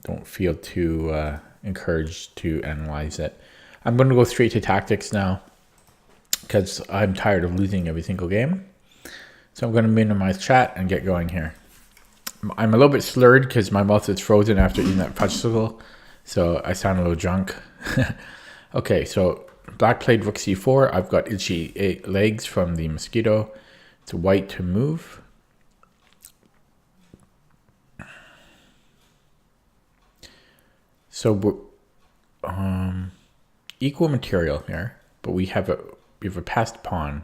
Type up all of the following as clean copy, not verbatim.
don't feel too encouraged to analyze it. I'm going to go straight to tactics now because I'm tired of losing every single game. So I'm going to minimize chat and get going here. I'm a little bit slurred because my mouth is frozen after eating that fudgesicle, so I sound a little drunk. Okay, so black played rook c4. I've got itchy legs from the mosquito. It's white to move. So we're equal material here, but we have a passed pawn.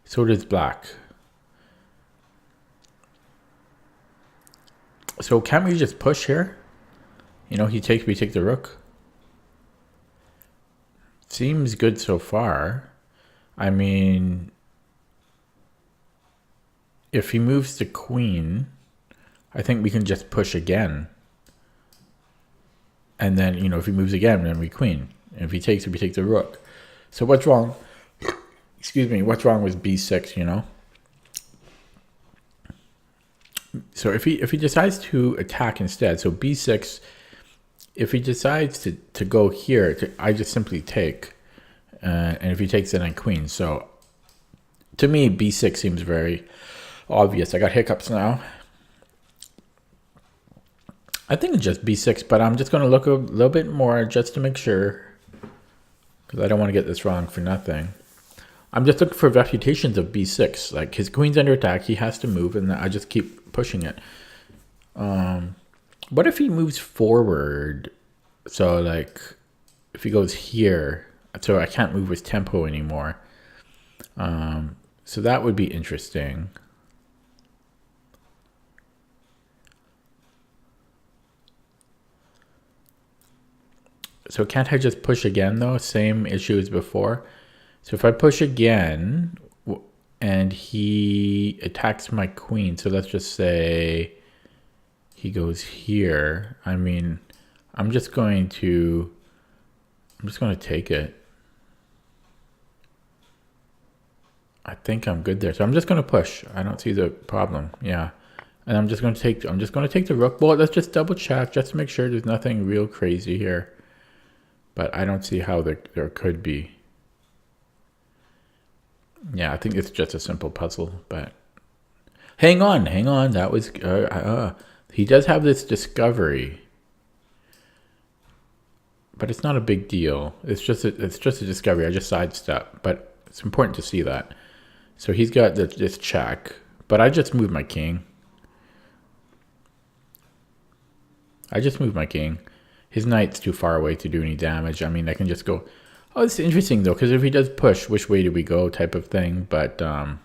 So does black. So can't we just push here? You know, we take the rook. Seems good so far. I mean, if he moves the queen, I think we can just push again. And then, you know, if he moves again, then we queen. And if he takes it, we take the rook. So what's wrong? Excuse me, what's wrong with b6, you know? So if he decides to attack instead, so b6, if he decides to go here, I just simply take. And if he takes, then I queen. So to me, b6 seems very obvious. I got hiccups now. I think it's just b6, but I'm just going to look a little bit more just to make sure, because I don't want to get this wrong for nothing. I'm just looking for refutations of b6. Like, his queen's under attack, he has to move, and I just keep pushing it. What if he moves forward? So, like, if he goes here, so I can't move with tempo anymore. So that would be interesting. So can't I just push again, though? Same issue as before. So if I push again and he attacks my queen, so let's just say he goes here. I mean, I'm just going to take it. I think I'm good there. So I'm just going to push. I don't see the problem. Yeah. And I'm just going to take the rook. Well, let's just double check just to make sure there's nothing real crazy here. But I don't see how there could be. Yeah, I think it's just a simple puzzle, but hang on. That was he does have this discovery, but it's not a big deal. It's just a discovery. I just sidestep, but it's important to see that. So he's got this check, but I just moved my king. His knight's too far away to do any damage. I mean, I can just go. Oh, it's interesting though, because if he does push, which way do we go type of thing. But I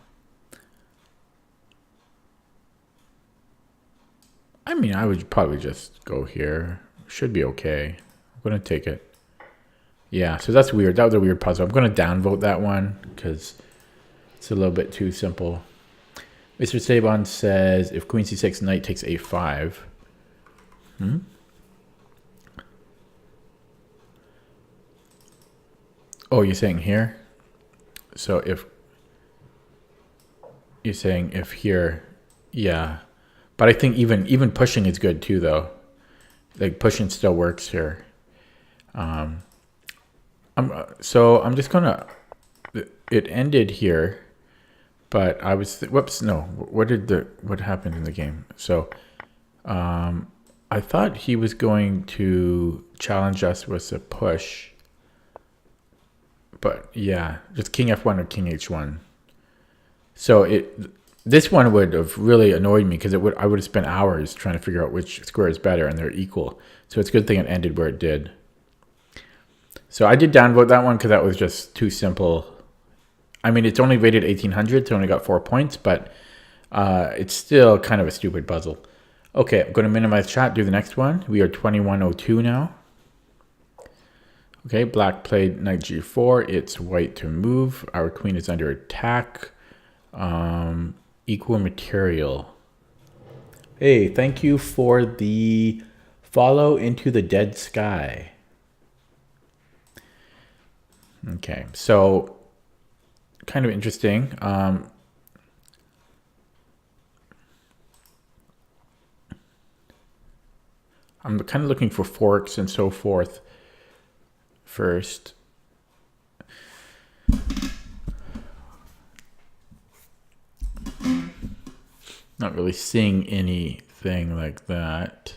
mean, I would probably just go here. Should be okay. I'm going to take it. Yeah, so that's weird. That was a weird puzzle. I'm going to downvote that one because it's a little bit too simple. Mr. Sabon says, if queen c6, knight takes a5. Oh, you're saying here? So if you're saying if here, yeah. But I think even pushing is good too, though. Like pushing still works here. So I'm just gonna. It ended here, but I was whoops. No, what happened in the game? So, I thought he was going to challenge us with a push. But yeah, just king f1 or king h1. So this one would have really annoyed me because I would have spent hours trying to figure out which square is better, and they're equal. So it's a good thing it ended where it did. So I did downvote that one because that was just too simple. I mean, it's only rated 1800, so I only got 4 points, but it's still kind of a stupid puzzle. Okay, I'm going to minimize chat, do the next one. We are 2102 now. Okay, black played knight g4. It's white to move. Our queen is under attack. Equal material. Hey, thank you for the follow Into the Dead Sky. Okay, so kind of interesting. I'm kind of looking for forks and so forth first. Not really seeing anything like that.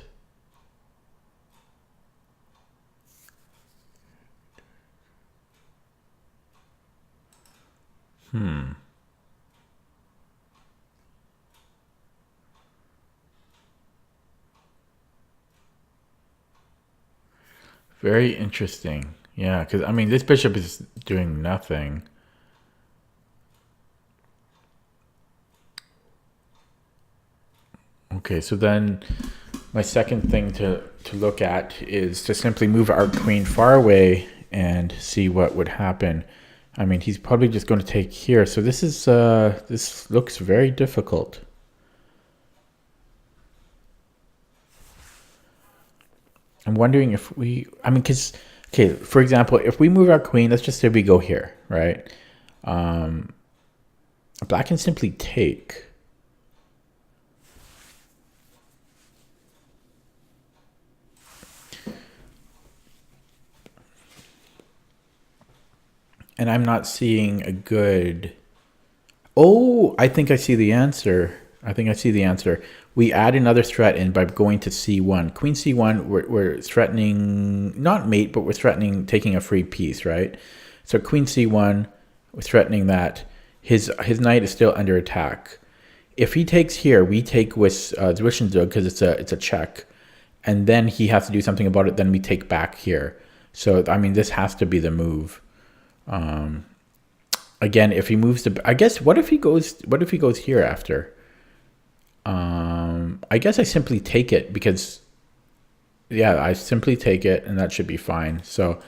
Very interesting. Yeah, because I mean, this bishop is doing nothing. Okay, so then my second thing to look at is to simply move our queen far away and see what would happen. I mean, he's probably just going to take here. So this is this looks very difficult. I'm wondering if we, I mean, because, okay, for example, if we move our queen, let's just say we go here, right? Black can simply take. And I'm not seeing a good... Oh, I think I see the answer. I think I see the answer. We add another threat in by going to c1. Queen c1, we're threatening, not mate, but we're threatening taking a free piece, right? So queen c1, we're threatening that. His knight is still under attack. If he takes here, we take with Zwischenzug because it's a check. And then he has to do something about it, then we take back here. So, I mean, this has to be the move. Again, if he moves to, I guess, what if he goes here after? I guess I simply take it because, yeah, I simply take it and that should be fine. So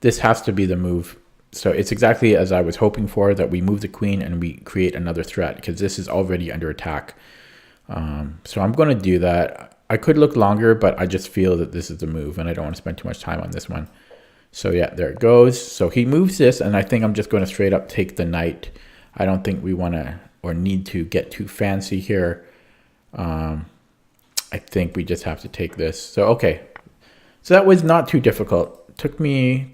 this has to be the move. So it's exactly as I was hoping for, that we move the queen and we create another threat because this is already under attack. So I'm going to do that. I could look longer, but I just feel that this is the move and I don't want to spend too much time on this one. So yeah, there it goes. So he moves this, and I think I'm just going to straight up take the knight. I don't think we want to or need to get too fancy here. I think we just have to take this. So okay, so that was not too difficult. Took me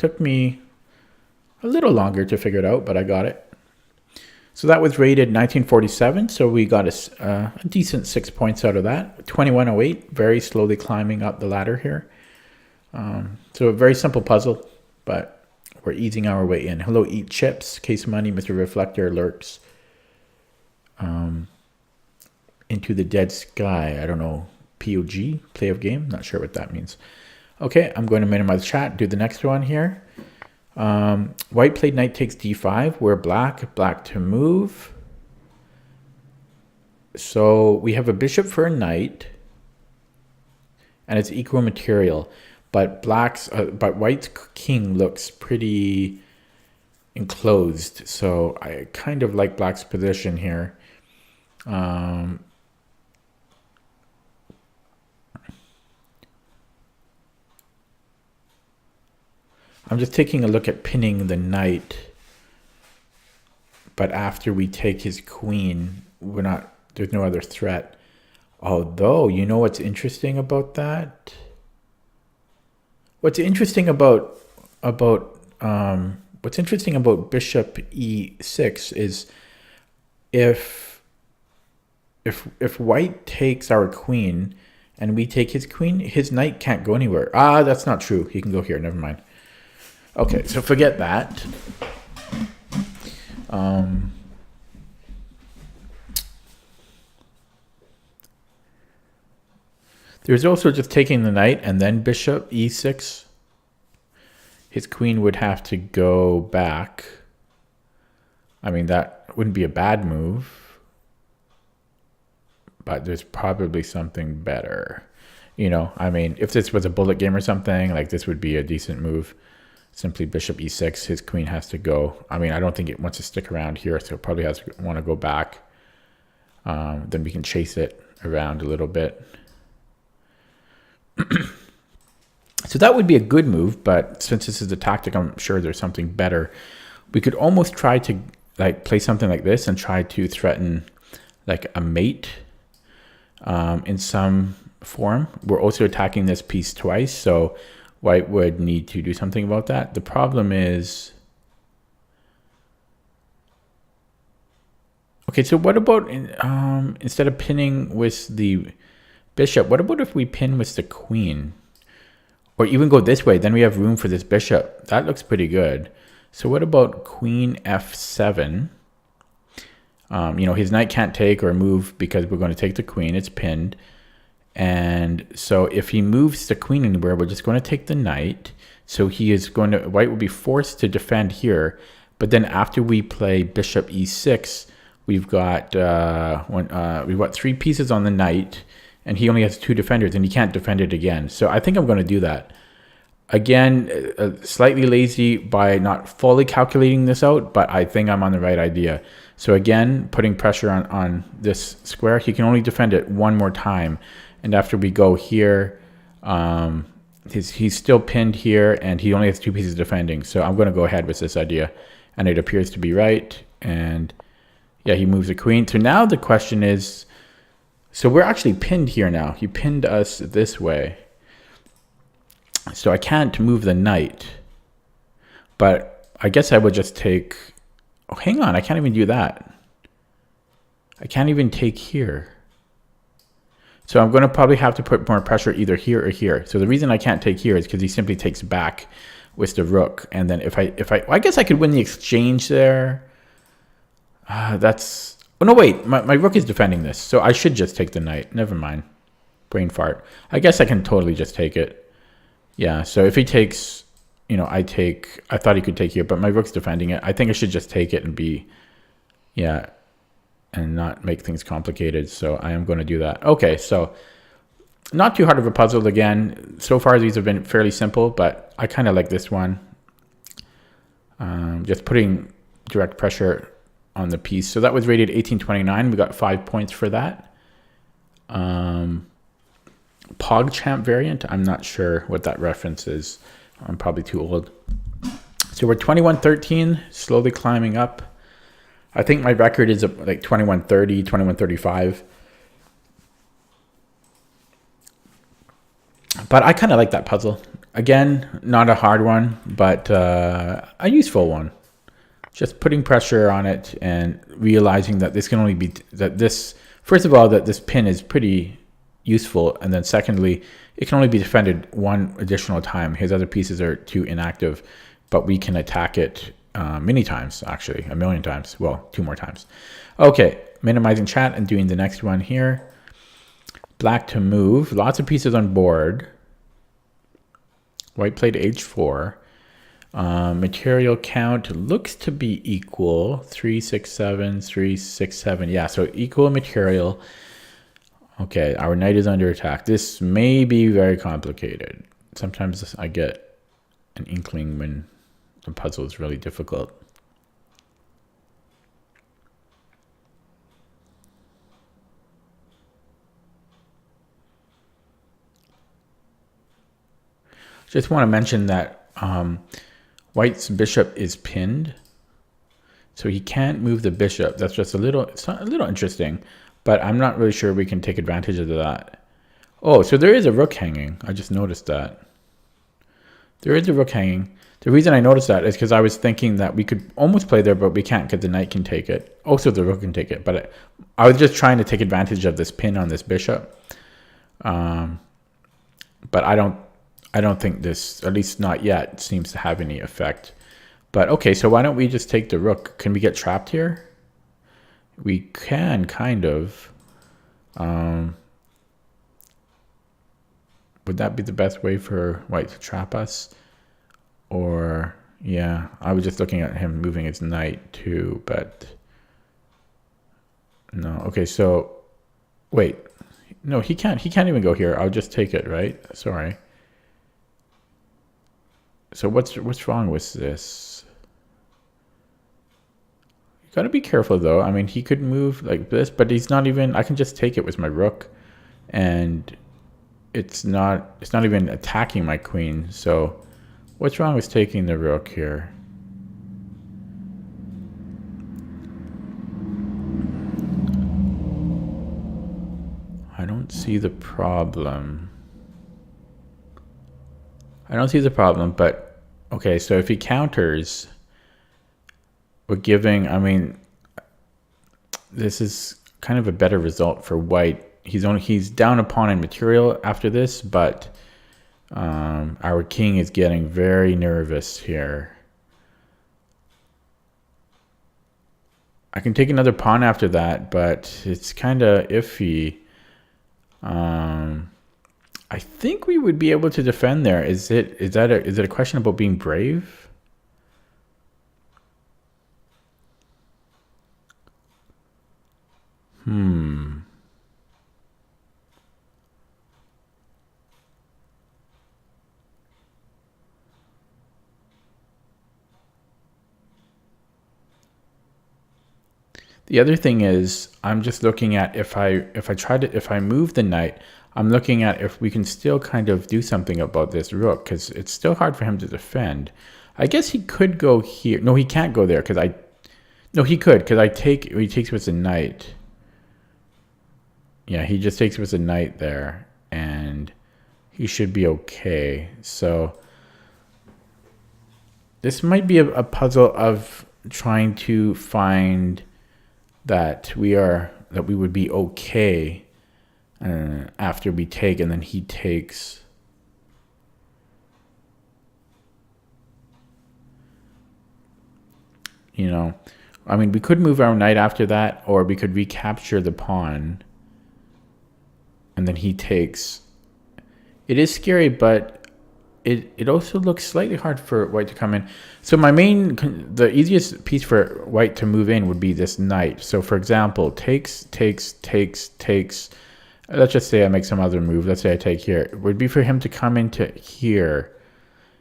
a little longer to figure it out, but I got it. So that was rated 1947. So we got a decent 6 points out of that. 2108, very slowly climbing up the ladder here. So a very simple puzzle, but we're easing our way in. Hello, Eat Chips, Case Money, Mr. Reflector lurks. Into the Dead Sky, I don't know, POG, play of game, not sure what that means. Okay, I'm going to minimize chat, do the next one here. White played knight takes d5, we're black to move. So we have a bishop for a knight, and it's equal material. But white's king looks pretty enclosed, so I kind of like black's position here. I'm just taking a look at pinning the knight, but after we take his queen, there's no other threat. Although, you know what's interesting about that? What's interesting about bishop e6 is if white takes our queen and we take his queen, his knight can't go anywhere. Ah, that's not true. He can go here. Never mind. Okay, so forget that. There's also just taking the knight and then bishop e6. His queen would have to go back. I mean, that wouldn't be a bad move, but there's probably something better. You know, I mean, if this was a bullet game or something, like this would be a decent move. Simply bishop e6, his queen has to go. I mean, I don't think it wants to stick around here, so it probably has to want to go back. Then we can chase it around a little bit. So that would be a good move, but since this is a tactic, I'm sure there's something better. We could almost try to like play something like this and try to threaten like a mate. in some form. We're also attacking this piece twice, so white would need to do something about that. The problem is, okay, so what about instead of pinning with the bishop, what about if we pin with the queen? Or even go this way, then we have room for this bishop. That looks pretty good. So what about queen f7? You know, his knight can't take or move because we're going to take the queen. It's pinned. And so if he moves the queen anywhere, we're just going to take the knight. So he is going to, white will be forced to defend here. But then after we play bishop e6, we've got 3 pieces on the knight. And he only has 2 defenders, and he can't defend it again. So I think I'm going to do that. Again, slightly lazy by not fully calculating this out, but I think I'm on the right idea. So again, putting pressure on this square. He can only defend it one more time. And after we go here, he's still pinned here, and he only has 2 pieces defending. So I'm going to go ahead with this idea. And it appears to be right. And yeah, he moves the queen. So now the question is, so we're actually pinned here now. He pinned us this way. So I can't move the knight. But I guess I would just take... Oh, hang on. I can't even do that. I can't even take here. So I'm going to probably have to put more pressure either here or here. So the reason I can't take here is because he simply takes back with the rook. And then I guess I could win the exchange there. That's... Oh, no, wait. My rook is defending this. So I should just take the knight. Never mind. Brain fart. I guess I can totally just take it. Yeah, so if he takes... You know, I thought he could take here, but my rook's defending it. I think I should just take it and be... Yeah, and not make things complicated. So I am going to do that. Okay, so... Not too hard of a puzzle again. So far, these have been fairly simple, but I kind of like this one. Just putting direct pressure on the piece. So that was rated 1829. We got 5 points for that. PogChamp variant. I'm not sure what that reference is. I'm probably too old. So we're 2113, slowly climbing up. I think my record is like 2130, 2135. But I kind of like that puzzle. Again, not a hard one, but a useful one. Just putting pressure on it and realizing that this can only be, first of all, that this pin is pretty useful. And then secondly, it can only be defended one additional time. His other pieces are too inactive, but we can attack it many times, actually, 1,000,000 times. Well, 2 more times. Okay, minimizing chat and doing the next one here. Black to move, lots of pieces on board. White played h4. Material count looks to be equal. 3, 6, 7, 3, 6, 7. Yeah, so equal material. Okay, our knight is under attack. This may be very complicated. Sometimes I get an inkling when the puzzle is really difficult. Just want to mention that White's bishop is pinned, so he can't move the bishop. That's just it's a little interesting, but I'm not really sure we can take advantage of that. Oh, so there is a rook hanging. I just noticed that. There is a rook hanging. The reason I noticed that is because I was thinking that we could almost play there, but we can't because the knight can take it. Also, the rook can take it, but I was just trying to take advantage of this pin on this bishop. But I don't think this, at least not yet, seems to have any effect. But okay, so why don't we just take the rook? Can we get trapped here? We can, kind of. Would that be the best way for White to trap us? Or, yeah, I was just looking at him moving his knight too, but... No, okay, so... Wait. No, he can't even go here. I'll just take it, right? Sorry. So what's wrong with this? You gotta be careful though. I mean, he could move like this, but he's not even... I can just take it with my rook, and it's not even attacking my queen. So what's wrong with taking the rook here? I don't see the problem. I don't see the problem, but okay, so if he counters, we're giving, I mean, this is kind of a better result for white. He's down a pawn in material after this, but our king is getting very nervous here. I can take another pawn after that, but it's kind of iffy. I think we would be able to defend there. Is it a question about being brave? The other thing is, I'm just looking at if I move the knight, I'm looking at if we can still kind of do something about this rook, because it's still hard for him to defend. I guess he could go here. No, he can't go there because no, he could, because he takes with a knight. Yeah, he just takes with a knight there, and he should be okay. So this might be a puzzle of trying to find that we would be okay after we take, and then he takes. You know, I mean, we could move our knight after that, or we could recapture the pawn, and then he takes. It is scary, but it also looks slightly hard for white to come in. So the easiest piece for white to move in would be this knight. So for example, takes. Let's just say I make some other move. Let's say I take here. It would be for him to come into here.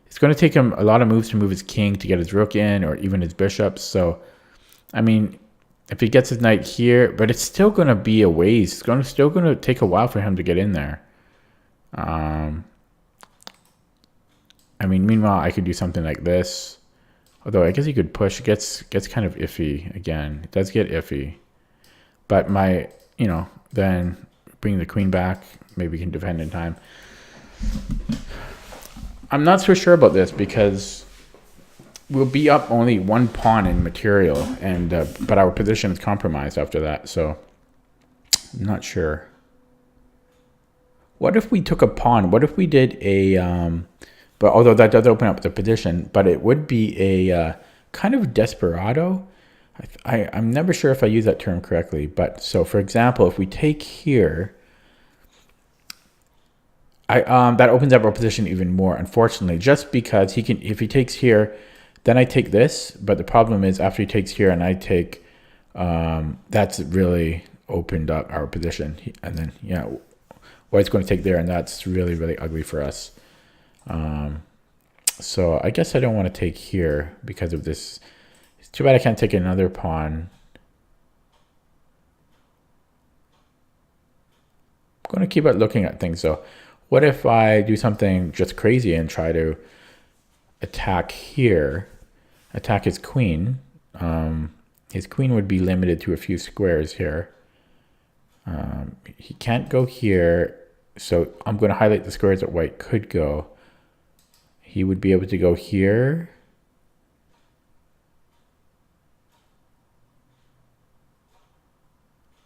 It's going to take him a lot of moves to move his king, to get his rook in, or even his bishop. So, I mean, if he gets his knight here, but it's still going to be a ways. It's still going to take a while for him to get in there. I mean, meanwhile, I could do something like this. Although I guess he could push. It gets kind of iffy again. It does get iffy. But then bring the queen back. Maybe we can defend in time. I'm not so sure about this because we'll be up only one pawn in material, and but our position is compromised after that. So I'm not sure. What if we took a pawn? What if we did a... But although that does open up the position, but it would be a kind of desperado. I'm never sure if I use that term correctly. But so, for example, if we take here, that opens up our position even more. Unfortunately, just because if he takes here, then I take this. But the problem is, after he takes here and I take, that's really opened up our position. And then white's going to take there, and that's really, really ugly for us. So I guess I don't want to take here because of this. It's too bad I can't take another pawn. I'm going to keep looking at things. So what if I do something just crazy and try to attack here, attack his queen? His queen would be limited to a few squares here. He can't go here. So I'm going to highlight the squares that white could go. He would be able to go here.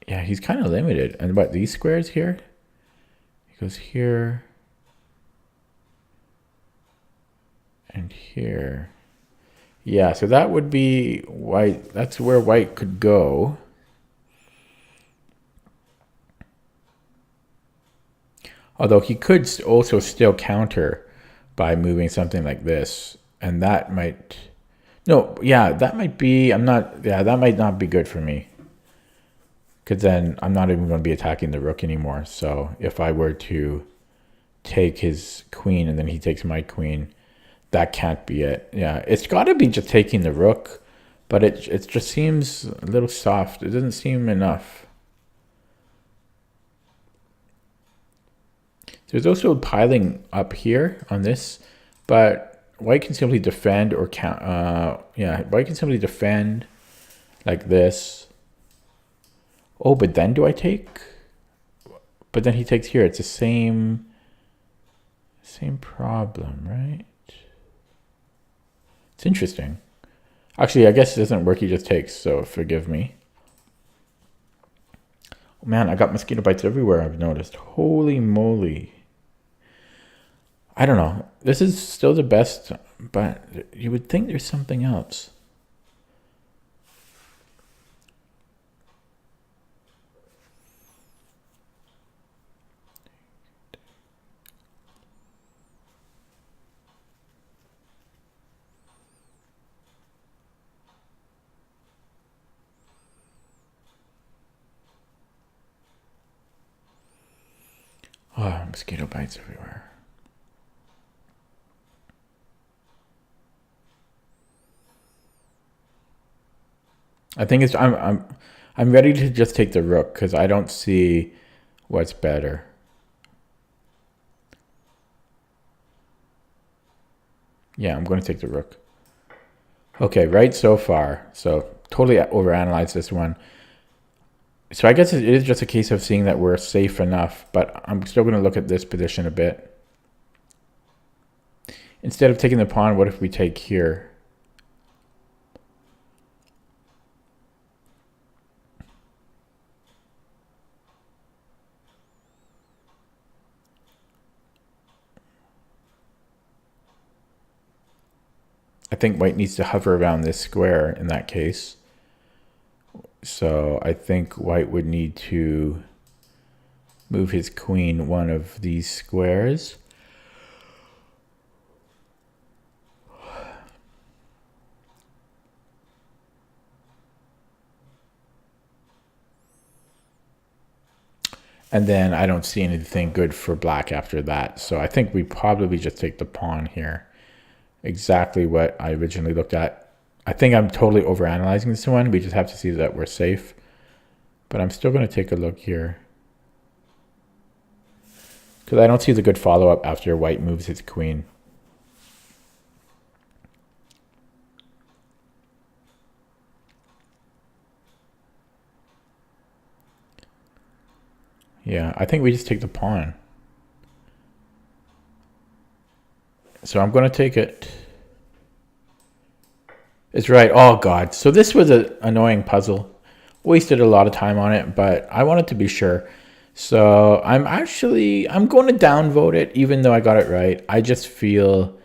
Yeah, he's kind of limited. And about these squares here? He goes here. And here. Yeah, so that would be white. That's where white could go. Although he could also still counter by moving something like this, and that might, that might be, that might not be good for me, because then I'm not even going to be attacking the rook anymore. So if I were to take his queen and then he takes my queen, that can't be it. Yeah, it's got to be just taking the rook, but it just seems a little soft. It doesn't seem enough. There's also piling up here on this, but white can simply defend or count. White can simply defend like this. Oh, but then do I take? But then he takes here. It's the same problem, right? It's interesting. Actually, I guess it doesn't work. He just takes, so forgive me. Oh, man, I got mosquito bites everywhere, I've noticed. Holy moly. I don't know. This is still the best, but you would think there's something else. Oh, mosquito bites everywhere. I think it's I'm ready to just take the rook because I don't see what's better. Yeah, I'm going to take the rook. Okay, right so far. So totally overanalyze this one. So I guess it is just a case of seeing that we're safe enough, but I'm still going to look at this position a bit. Instead of taking the pawn, what if we take here? I think white needs to hover around this square in that case. So I think white would need to move his queen one of these squares. And then I don't see anything good for black after that. So I think we probably just take the pawn here. Exactly what I originally looked at. I think I'm totally overanalyzing this one. We just have to see that we're safe. But I'm still going to take a look here. Because I don't see the good follow-up after white moves his queen. Yeah, I think we just take the pawn. So I'm going to take it. It's right. Oh, God. So this was an annoying puzzle. Wasted a lot of time on it, but I wanted to be sure. So I'm going to downvote it, even though I got it right. I just feel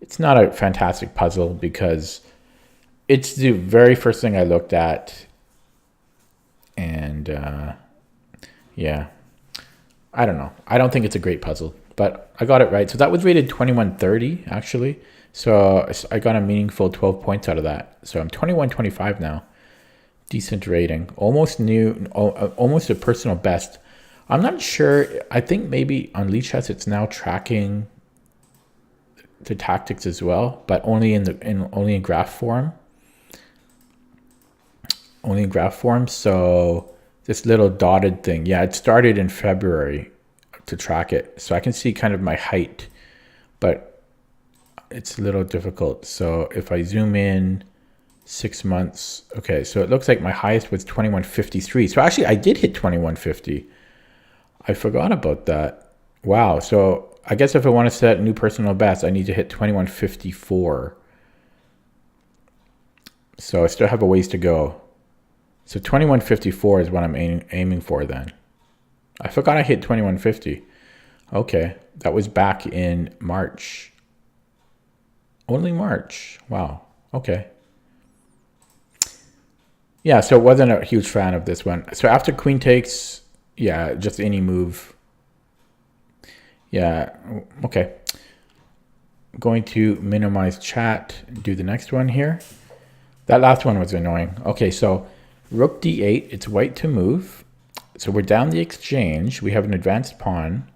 it's not a fantastic puzzle because it's the very first thing I looked at. And yeah, I don't know. I don't think it's a great puzzle, but I got it right. So that was rated 2130, actually. So I got a meaningful 12 points out of that. So I'm 2125 now. Decent rating. Almost new, almost a personal best. I'm not sure. I think maybe on Lichess it's now tracking the tactics as well, but only in graph form. Only in graph form. So this little dotted thing, yeah, it started in February to track it. So I can see kind of my height, but it's a little difficult. So if I zoom in 6 months, okay, so it looks like my highest was 2153. So actually I did hit 2150. I forgot about that. Wow. So I guess if I want to set new personal best, I need to hit 2154. So I still have a ways to go. So 2154 is what I'm aiming for then. I forgot I hit 2150. Okay, that was back in March. Only March. Wow. Okay. Yeah, so it wasn't a huge fan of this one. So after queen takes, yeah, just any move. Yeah, okay. Going to minimize chat, do the next one here. That last one was annoying. Okay, so rook d8, it's white to move. So we're down the exchange. We have an advanced pawn,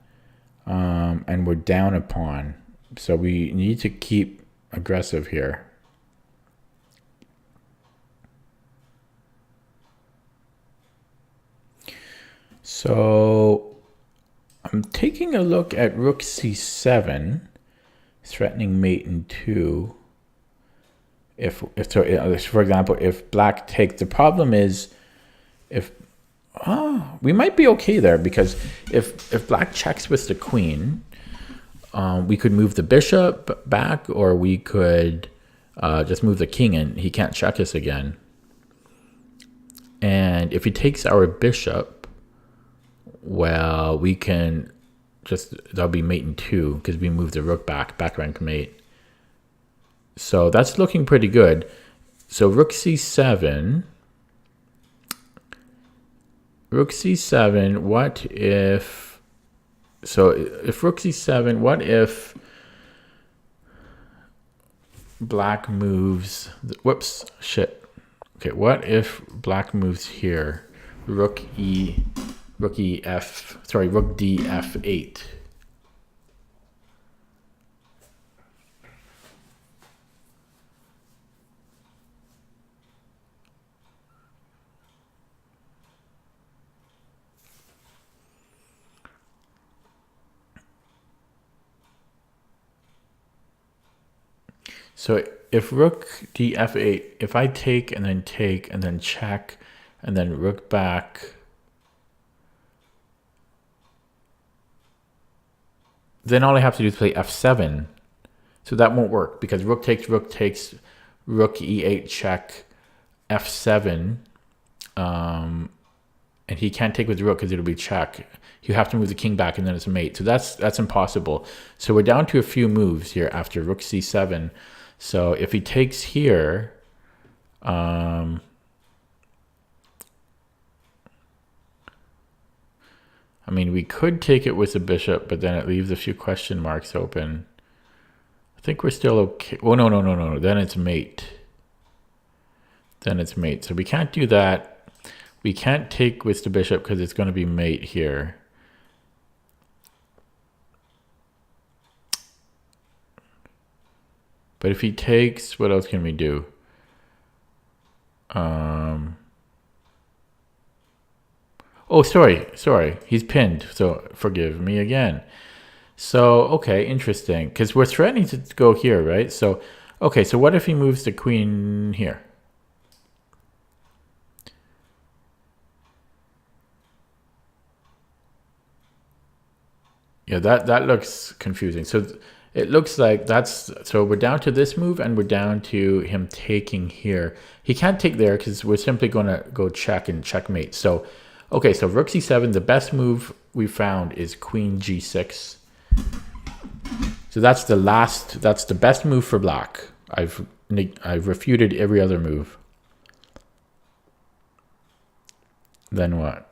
and we're down a pawn. So we need to keep aggressive here. So I'm taking a look at rook c7, threatening mate in 2. If so, for example, if black takes, the problem is if We might be okay there because if black checks with the queen, we could move the bishop back, or we could just move the king and he can't check us again. And if he takes our bishop, well, we can just, that'll be mate in 2 because we move the rook back rank mate. So that's looking pretty good. So rook c7. Rook c7, what if... So if rook c7, what if black moves... Whoops, shit. Okay, what if black moves here? Rook d f8. So if rook df8, if I take and then check and then rook back, then all I have to do is play f7. So that won't work because rook takes, rook e8 check, f7, and he can't take with the rook because it'll be check. You have to move the king back and then it's a mate. So that's impossible. So we're down to a few moves here after rook c7. So if he takes here, I mean, we could take it with the bishop, but then it leaves a few question marks open. I think we're still okay. Oh, no. Then it's mate. So we can't do that. We can't take with the bishop because it's going to be mate here. But if he takes, what else can we do? Oh, sorry. He's pinned, so forgive me again. So, okay, interesting. Because we're threatening to go here, right? So, okay, so what if he moves the queen here? Yeah, that looks confusing. So it looks like so we're down to this move and we're down to him taking here. He can't take there because we're simply going to go check and checkmate. So, okay, so rook c7, the best move we found is queen g6. So that's the best move for black. I've refuted every other move. Then what?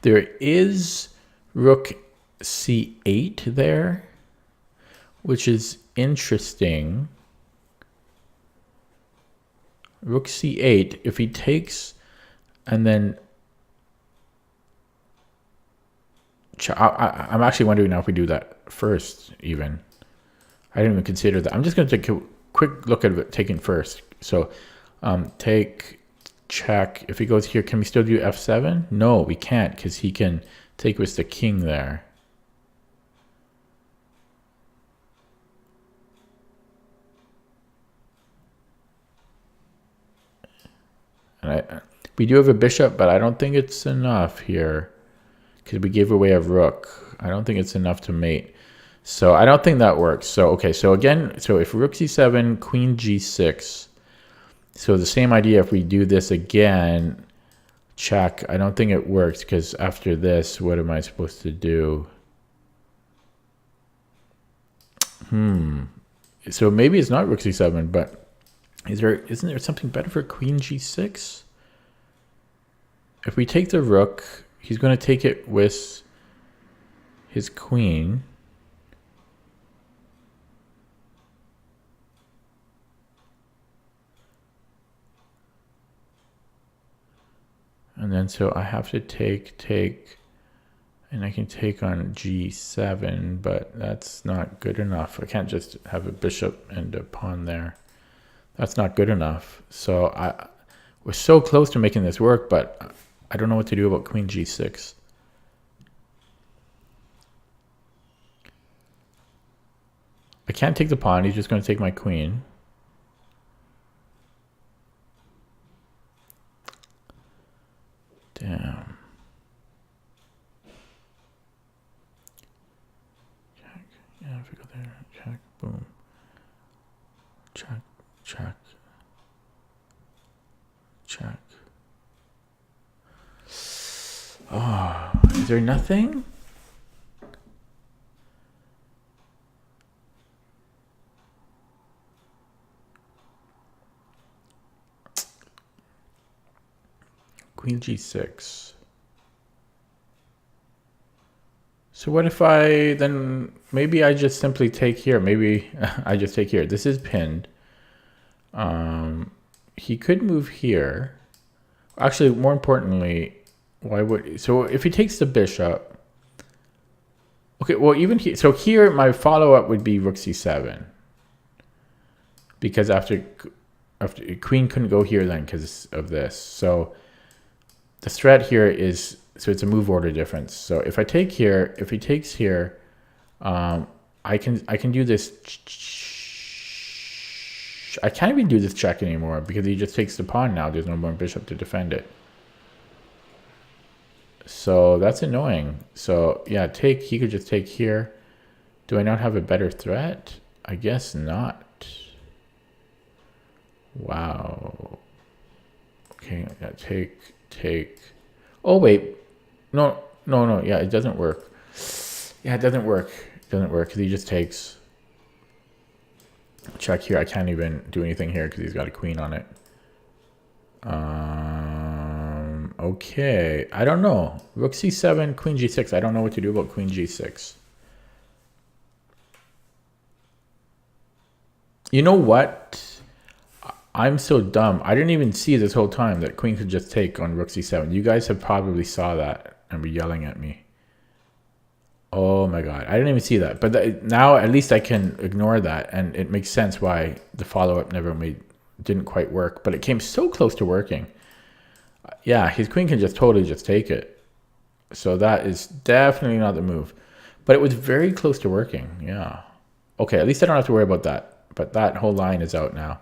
There is rook c8 there, which is interesting. Rook c8, if he takes and then... I'm actually wondering now if we do that first even. I didn't even consider that. I'm just going to take a quick look at it taken first. So take... check. If he goes here, can we still do f7? No, we can't because he can take with the king there. And we do have a bishop, but I don't think it's enough here because we gave away a rook. I don't think it's enough to mate. So I don't think that works. So, okay, so again, so if rook c7, queen g6, so the same idea, if we do this again, check, I don't think it works because after this, what am I supposed to do? So maybe it's not rook c7, but isn't there something better for queen g6? If we take the rook, he's going to take it with his queen. And then so I have to take, and I can take on g7, but that's not good enough. I can't just have a bishop and a pawn there. That's not good enough. So we're so close to making this work, but I don't know what to do about queen g6. I can't take the pawn. He's just going to take my queen. Damn. Check. Yeah, if we go there, check, boom. Check, check, check. Oh, is there nothing? Queen g6. So what if I then, maybe I just simply take here. Maybe I just take here. This is pinned. He could move here. Actually, more importantly, why would, so if he takes the bishop. Okay, well, even here, so here my follow-up would be rook c7. Because after queen couldn't go here then because of this. So the threat here is, so it's a move order difference. So if I take here, if he takes here, I can do this. I can't even do this check anymore because he just takes the pawn now. There's no more bishop to defend it. So that's annoying. So yeah, take, he could just take here. Do I not have a better threat? I guess not. Wow. Okay, yeah, take. Oh wait, no. Yeah, it doesn't work. Yeah, it doesn't work. It doesn't work because he just takes. Check here. I can't even do anything here because he's got a queen on it. Okay, I don't know. Rook c7, queen g6. I don't know what to do about queen g6. You know what? I'm so dumb. I didn't even see this whole time that queen could just take on rook c7. You guys have probably saw that and were yelling at me. Oh my god, I didn't even see that. But now at least I can ignore that, and it makes sense why the follow-up didn't quite work. But it came so close to working. Yeah, his queen can just totally just take it. So that is definitely not the move. But it was very close to working. Yeah. Okay, at least I don't have to worry about that. But that whole line is out now.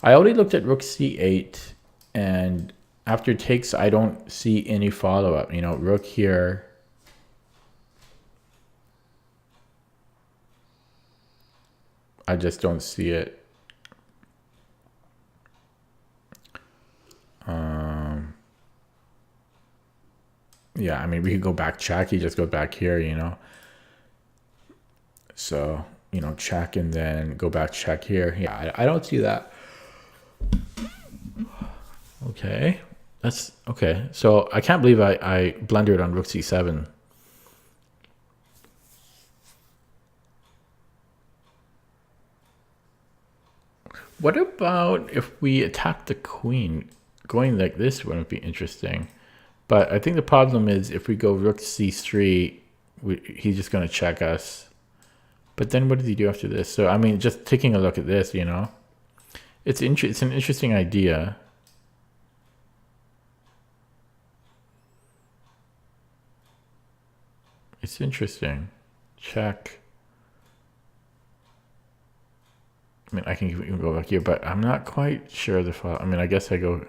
I already looked at rook c8, and after takes, I don't see any follow-up. You know, rook here. I just don't see it. Yeah, I mean, we could go back check. He just goes back here, you know. So, you know, check and then go back check here. Yeah, I don't see that. Okay, that's okay. So I can't believe I blundered on rook c7. What about if we attack the queen? Going like this wouldn't be interesting. But I think the problem is if we go rook c3, he's just going to check us. But then what does he do after this? So, I mean, just taking a look at this, you know. It's an interesting idea. It's interesting. Check. I mean, I can even go back here, but I'm not quite sure the file. I mean, I guess I go...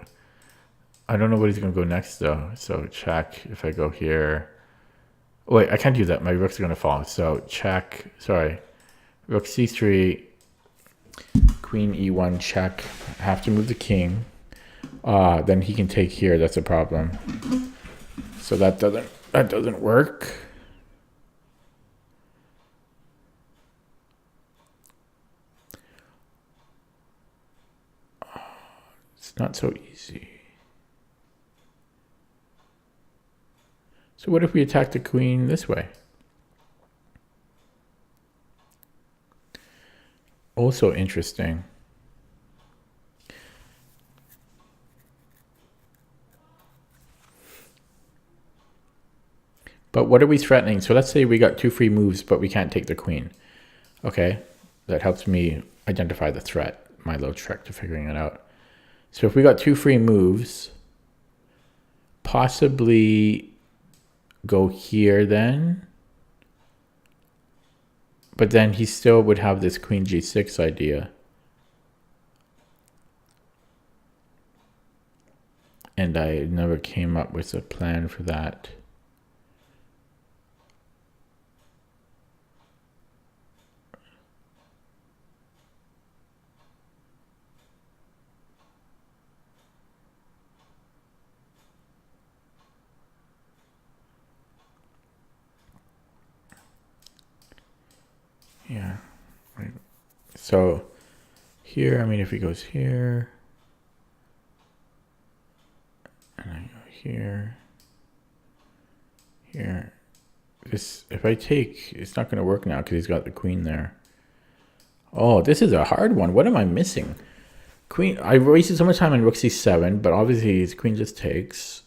I don't know what he's going to go next, though. So check if I go here. Oh, wait, I can't do that. My rook's going to fall. So check. Sorry. Rook c3. Queen e1 check. I have to move the king. Then he can take here. That's a problem. So that doesn't work. It's not so easy. So what if we attack the queen this way? Also interesting. But what are we threatening? So let's say we got two free moves, but we can't take the queen. Okay, that helps me identify the threat, my little trick to figuring it out. So if we got two free moves, possibly go here then. But then he still would have this queen g6 idea. And I never came up with a plan for that. Yeah. Right. So here, I mean, if he goes here, and I go here, here, this, if I take, it's not going to work now because he's got the queen there. Oh, this is a hard one. What am I missing? Queen, I wasted so much time on rook c7, but obviously his queen just takes.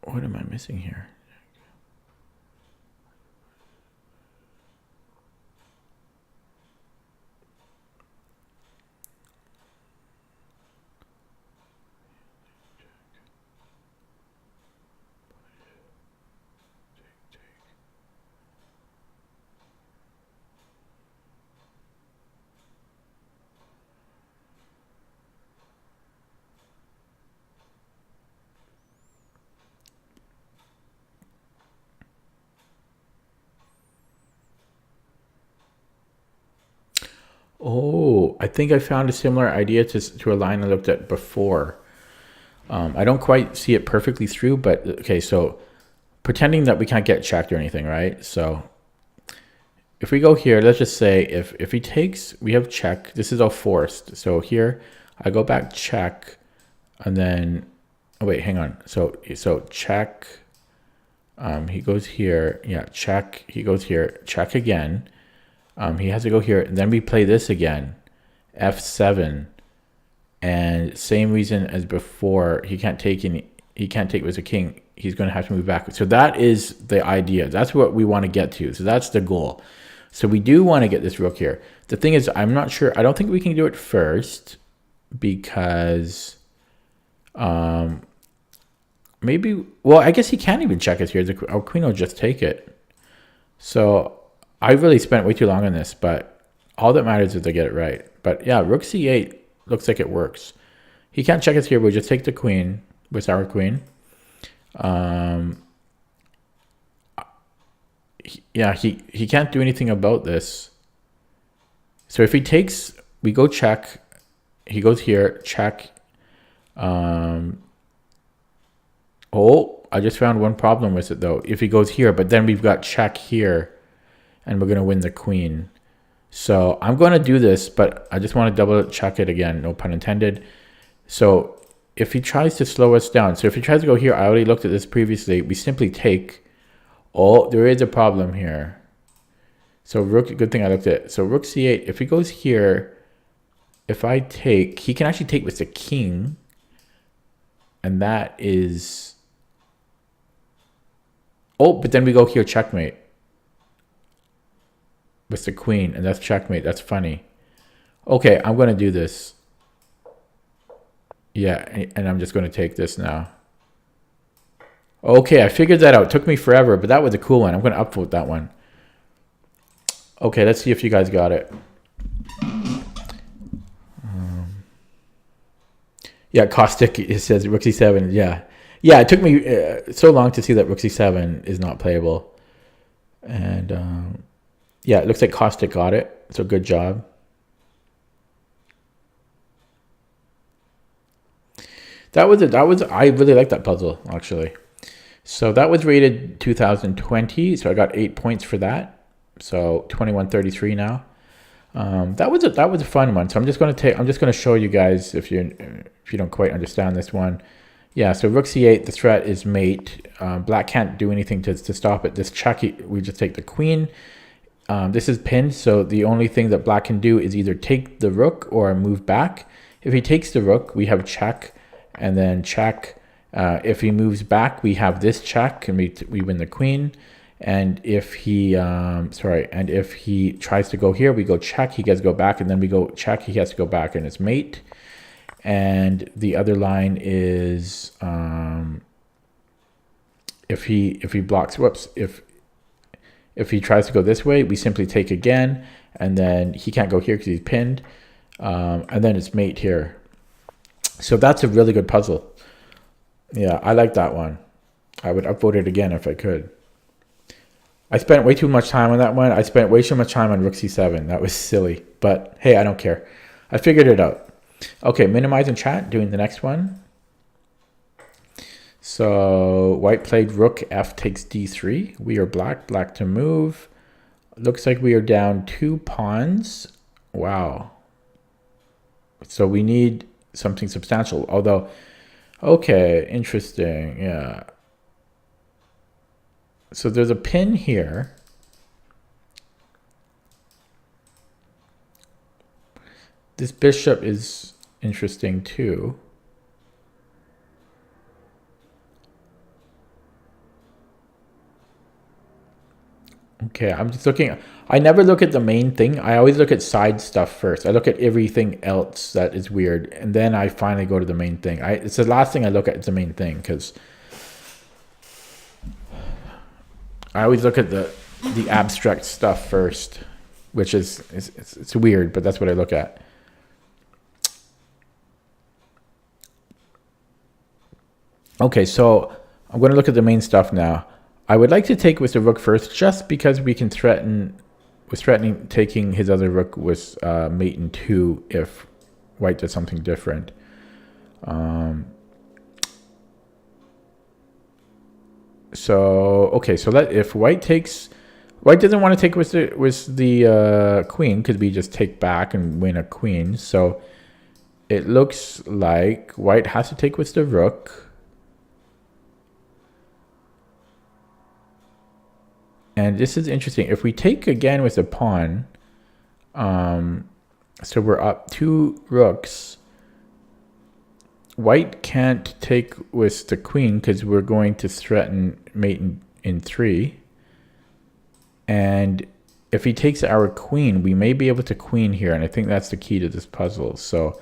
What am I missing here? Oh, I think I found a similar idea to a line I looked at before. I don't quite see it perfectly through, but okay, so pretending that we can't get checked or anything, right? So if we go here, let's just say if he takes, we have check. This is all forced. So here, I go back check, and then, oh wait, hang on. So check, he goes here, yeah, check, he goes here, check again. He has to go here, and then we play this again, f7, and same reason as before. He can't take any. He can't take with a king. He's going to have to move back. So that is the idea. That's what we want to get to. So that's the goal. So we do want to get this rook here. The thing is, I'm not sure. I don't think we can do it first because maybe. Well, I guess he can't even check us here. Our queen will just take it. So I really spent way too long on this, but all that matters is I get it right. But yeah, rook c8 looks like it works. He can't check us here. We'll just take the queen with our queen. Yeah, he can't do anything about this. So if he takes, we go check. He goes here, check. Oh, I just found one problem with it though. If he goes here, but then we've got check here, and we're going to win the queen. So I'm going to do this, but I just want to double check it again. No pun intended. So if he tries to slow us down, so if he tries to go here, I already looked at this previously. We simply take. Oh, there is a problem here. So rook, good thing I looked at it. So rook c8, if he goes here, if I take, he can actually take with the king. And that is, oh, but then we go here, checkmate. With the queen, and that's checkmate. That's funny. Okay, I'm going to do this. Yeah, and I'm just going to take this now. Okay, I figured that out. It took me forever, but that was a cool one. I'm going to upvote that one. Okay, let's see if you guys got it. Yeah, Caustic, it says rook c7. Yeah. Yeah, it took me so long to see that rook c7 is not playable. And yeah, it looks like Caustic got it. So good job. I really like that puzzle, actually. So that was rated 2020. So I got 8 points for that. So 2133 now. That was a fun one. So I'm just going to show you guys if you don't quite understand this one. Yeah, so rook c8, the threat is mate. Black can't do anything to stop it. This check, we just take the queen. This is pinned, so the only thing that black can do is either take the rook or move back. If he takes the rook, we have check, and then check. If he moves back, we have this check, and we win the queen. And if he if he tries to go here, we go check. He gets to go back, and then we go check. He has to go back, and it's mate. And the other line is if he blocks. Whoops. If he tries to go this way, we simply take again, and then he can't go here because he's pinned. And then it's mate here. So that's a really good puzzle. Yeah, I like that one. I would upvote it again if I could. I spent way too much time on that one. I spent way too much time on rook c7. That was silly. But hey, I don't care. I figured it out. Okay, minimizing chat, doing the next one. So white played rook f takes d3. We are black to move. Looks like we are down 2 pawns. Wow. So we need something substantial. Although, okay, interesting. Yeah. So there's a pin here. This bishop is interesting too. Okay, I'm just looking. I never look at the main thing. I always look at side stuff first. I look at everything else that is weird, and then I finally go to the main thing. It's the last thing I look at. It's the main thing because I always look at the abstract stuff first, which is it's weird, but that's what I look at. Okay, so I'm going to look at the main stuff now. I would like to take with the rook first, just because we can threatening taking his other rook with mate in 2 if white does something different. So okay, so if white doesn't want to take with the queen, because we just take back and win a queen. So it looks like white has to take with the rook. And this is interesting. If we take again with a pawn, so we're up 2 rooks. White can't take with the queen because we're going to threaten mate in 3. And if he takes our queen, we may be able to queen here. And I think that's the key to this puzzle. So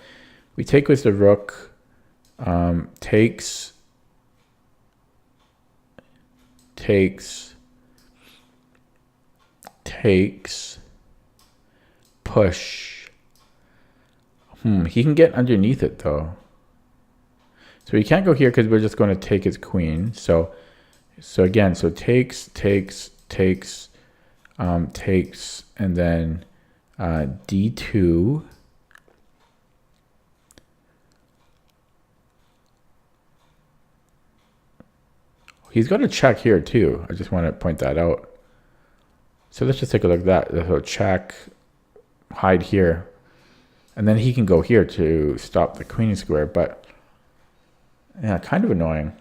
we take with the rook, takes, push. He can get underneath it though. So he can't go here because we're just going to take his queen. So again, so takes, and then d2. He's got a check here too. I just want to point that out. So let's just take a look at that. So check, hide here. And then he can go here to stop the queen square. But yeah, kind of annoying.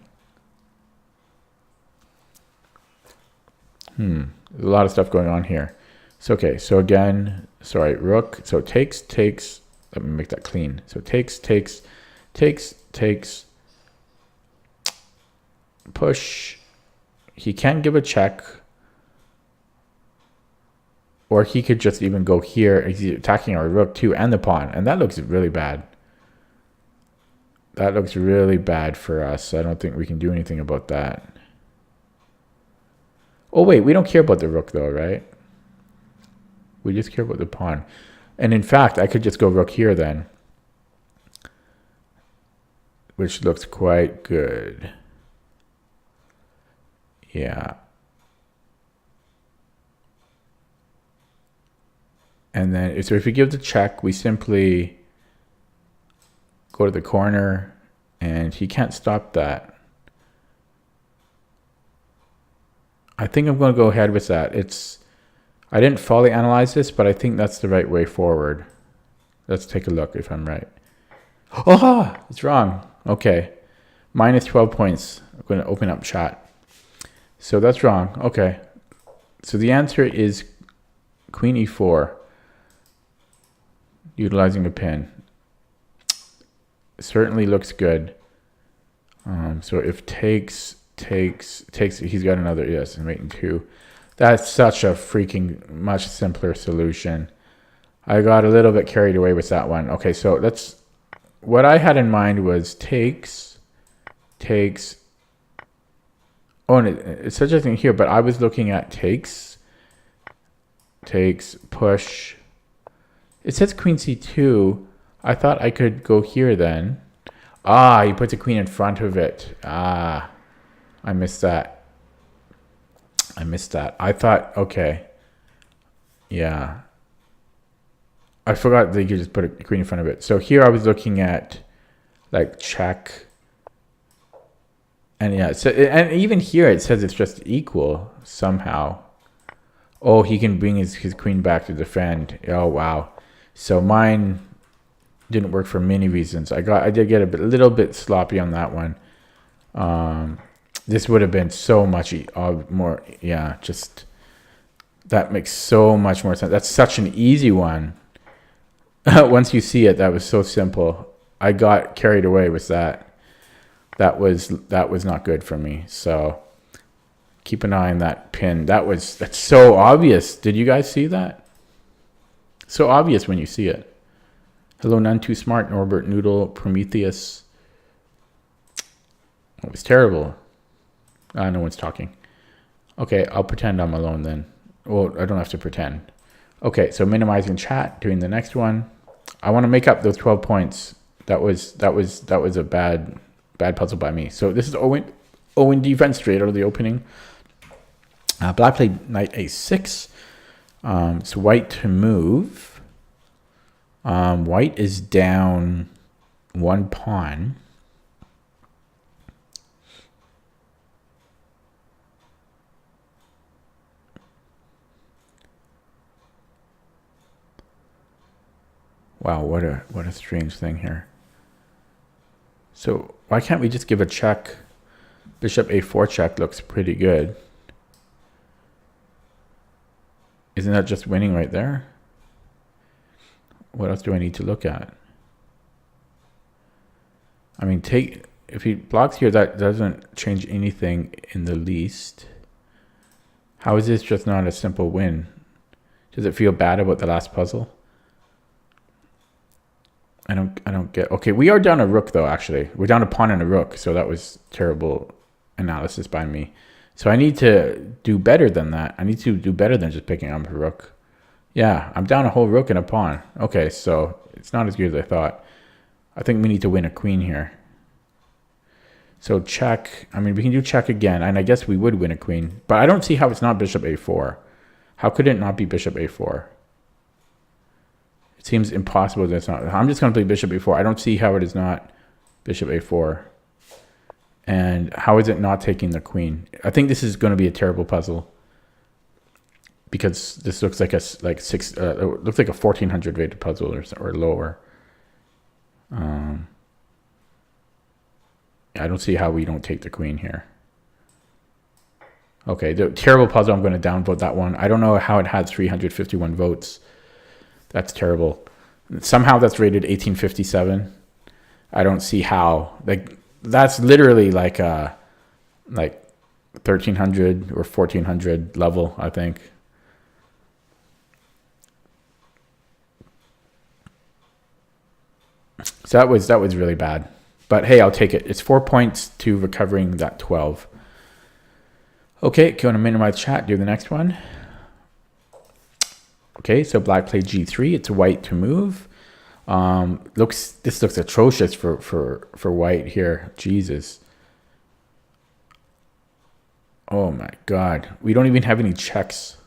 There's a lot of stuff going on here. So okay, so again, sorry, rook. So takes. Let me make that clean. So takes, push. He can give a check. Or he could just even go here, he's attacking our rook too, and the pawn. And that looks really bad. That looks really bad for us. I don't think we can do anything about that. Oh, wait, we don't care about the rook though, right? We just care about the pawn. And in fact, I could just go rook here then. Which looks quite good. Yeah. And then, so if we give the check, we simply go to the corner, and he can't stop that. I think I'm going to go ahead with that. I didn't fully analyze this, but I think that's the right way forward. Let's take a look if I'm right. Oh, it's wrong. Okay. Minus 12 points. I'm going to open up chat. So that's wrong. Okay. So the answer is queen e4. Utilizing the pin. Certainly looks good. So if takes, he's got another, yes, and mate in 2. That's such a freaking much simpler solution. I got a little bit carried away with that one. Okay, so what I had in mind was takes. Oh, and it's such a thing here, but I was looking at takes takes, push. It says queen c2. I thought I could go here then. Ah, he puts a queen in front of it. Ah, I missed that. I thought, okay. Yeah. I forgot that you could just put a queen in front of it. So here I was looking at like check. And yeah, so, and even here it says it's just equal somehow. Oh, he can bring his queen back to defend. Oh, wow. So mine didn't work for many reasons. I did get a little bit sloppy on that one. This would have been so much more. Yeah, just that makes so much more sense. That's such an easy one. Once you see it, that was so simple. I got carried away with that. That was not good for me. So keep an eye on that pin. That's so obvious. Did you guys see that? So obvious when you see it. Hello, none too smart. Norbert Noodle, Prometheus. It was terrible. No one's talking. Okay, I'll pretend I'm alone then. Well, I don't have to pretend. Okay, so minimizing chat, doing the next one. I want to make up those 12 points. That was a bad puzzle by me. So this is Owen defense straight out of the opening. Black played knight a6. So white to move. White is down one pawn. Wow, what a strange thing here. So why can't we just give a check? Bishop a4 check looks pretty good. Isn't that just winning right there? What else do I need to look at? I mean, if he blocks here, that doesn't change anything in the least. How is this just not a simple win? Does it feel bad about the last puzzle? I don't get. Okay, we are down a rook though. Actually, we're down a pawn and a rook. So that was terrible analysis by me. So I need to do better than that. I need to do better than just picking up a rook. Yeah, I'm down a whole rook and a pawn. Okay, so it's not as good as I thought. I think we need to win a queen here. So check. I mean, we can do check again, and I guess we would win a queen. But I don't see how it's not bishop a4. How could it not be bishop a4? It seems impossible that it's not. I'm just going to play bishop a4. I don't see how it is not bishop a4. And how is it not taking the queen? I think this is going to be a terrible puzzle. Because this looks like it looks like a 1400 rated puzzle or lower. I don't see how we don't take the queen here. Okay, the terrible puzzle. I'm going to downvote that one. I don't know how it had 351 votes. That's terrible. Somehow that's rated 1857. I don't see how. Like that's literally like 1300 or 1400 level, I think. So that was really bad. But hey, I'll take it. It's 4 points to recovering that 12. Okay, going to minimize chat, do the next one. Okay, so black played g3. It's white to move. This looks atrocious for white here. Jesus. Oh my god. We don't even have any checks.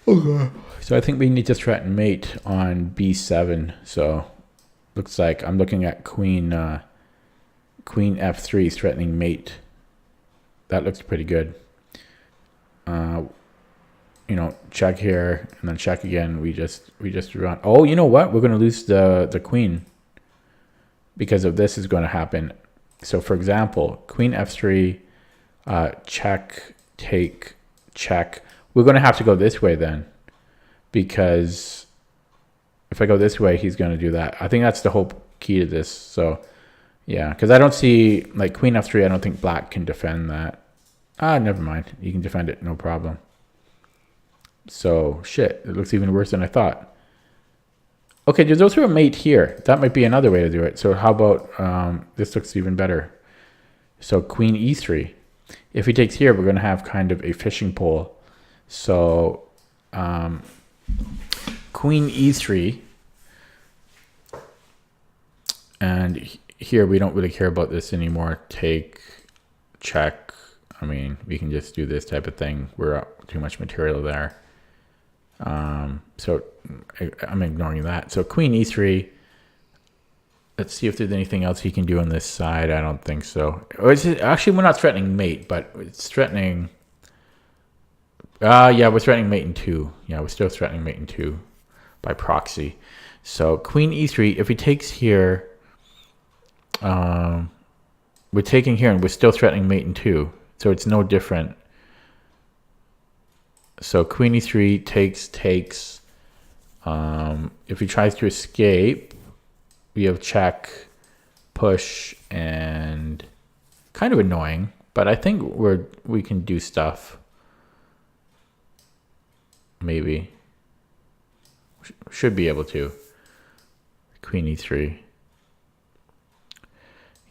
Okay. So I think we need to threaten mate on b7. So looks like I'm looking at queen f3 threatening mate. That looks pretty good. You know, check here and then check again. We just run. Oh, you know what? We're going to lose the queen because of this is going to happen. So for example, queen f3, check, take, check. We're going to have to go this way then, because if I go this way, he's going to do that. I think that's the whole key to this. So yeah, because I don't see like queen f3. I don't think black can defend that. Never mind. You can defend it, no problem. So shit, it looks even worse than I thought. Okay, there's also a mate here. That might be another way to do it. So how about this looks even better. So queen e3. If he takes here, we're going to have kind of a fishing pole. So queen e3, and here we don't really care about this anymore. Take, check. I mean, we can just do this type of thing. We're up too much material there. So I'm ignoring that. So queen e3. Let's see if there's anything else he can do on this side. I don't think so. Or is it, actually, we're not threatening mate, but it's threatening. Yeah, we're threatening mate in 2. Yeah, we're still threatening mate in 2 by proxy. So queen e3. If he takes here, we're taking here, and we're still threatening mate in 2. So it's no different. So queen e3 takes. If he tries to escape, we have check, push, and kind of annoying, but I think we can do stuff. Maybe should be able to. Queen e3.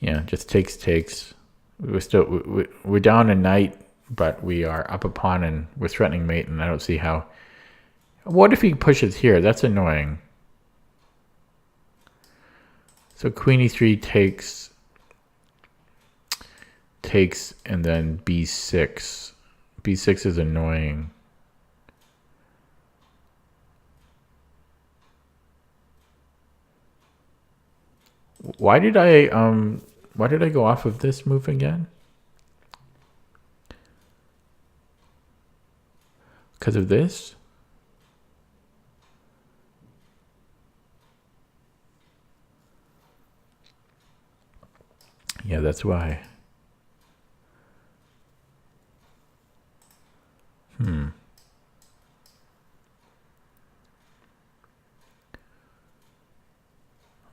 Yeah, just takes. We're down a knight, but we are up a pawn, and we're threatening mate, and I don't see how. What if he pushes here? That's annoying. So queen e3 takes, and then b6. b6 is annoying. Why did I go off of this move again? Because of this? Yeah, that's why.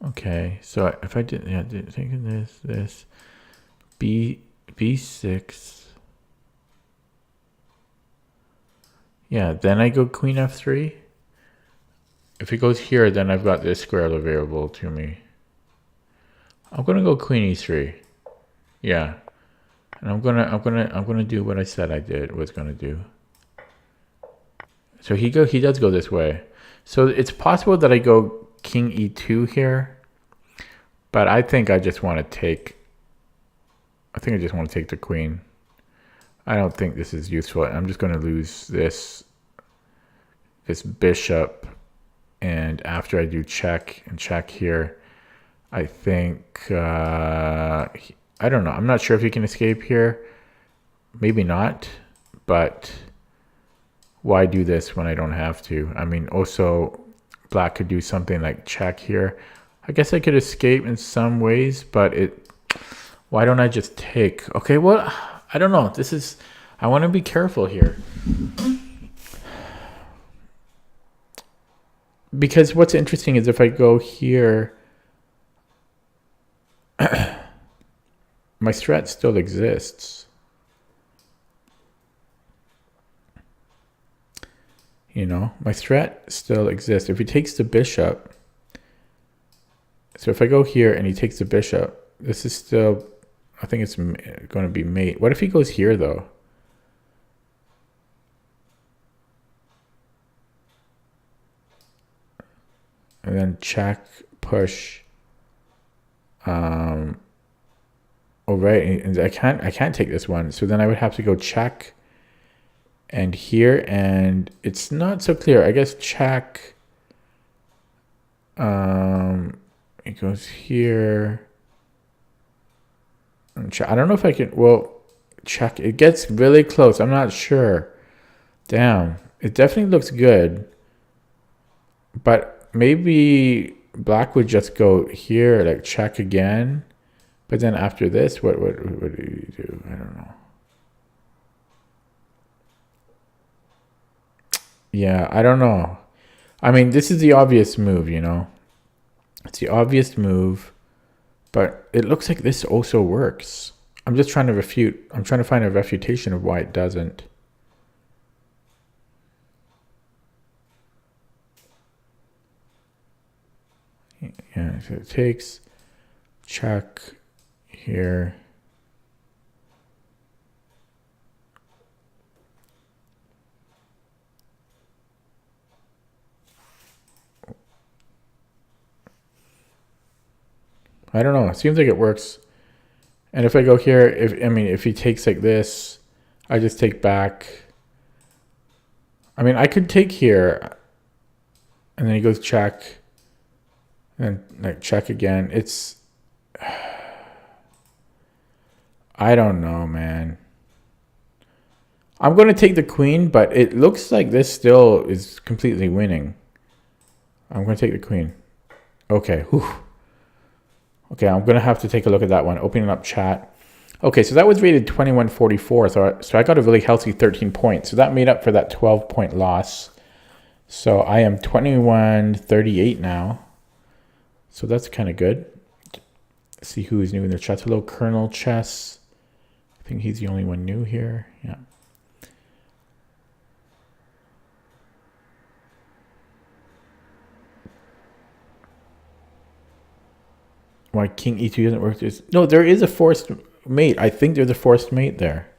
Okay, so if I did, yeah, thinking this, b6. Yeah, then I go queen f3. If it goes here, then I've got this square available to me. I'm gonna go queen e3. Yeah, and I'm gonna do what I said I was gonna do. So he does go this way. So it's possible that I go king e2 here, but I think I just want to take. I think I just want to take the queen. I don't think this is useful. I'm just going to lose this bishop, and after I do check and check here, I think I don't know. I'm not sure if he can escape here. Maybe not, but why do this when I don't have to? I mean, also black could do something like check here. I guess I could escape in some ways, but why don't I just take? Okay, well, I don't know. I want to be careful here. Because what's interesting is if I go here, my strat still exists. You know, my strat still exists. If he takes the bishop, so if I go here and he takes the bishop, this is still, I think it's going to be mate. What if he goes here though? And then check, push. Oh right, and I can't take this one. So then I would have to go check and here, and it's not so clear. I guess check. It goes here. I don't know if I can. Well, check. It gets really close. I'm not sure. Damn, it definitely looks good. But maybe black would just go here, like check again. But then after this, what do you do? I don't know. Yeah, I don't know. I mean, this is the obvious move, you know. It's the obvious move, but it looks like this also works. I'm just trying to refute. I'm trying to find a refutation of why it doesn't. Yeah, so it takes check here. I don't know. It seems like it works. And if I go here, if he takes like this, I just take back. I mean, I could take here, and then he goes check, and like check again. It's, I don't know, man. I'm going to take the queen, but it looks like this still is completely winning. I'm going to take the queen. Okay. Whew. Okay, I'm going to have to take a look at that one. Opening up chat. Okay, so that was rated 2144. So I got a really healthy 13 points. So that made up for that 12-point loss. So I am 2138 now. So that's kind of good. Let's see who is new in the chat. Hello, Colonel Chess. I think he's the only one new here. Yeah. Why King E2 doesn't work? No, there is a forced mate. I think there's a forced mate there.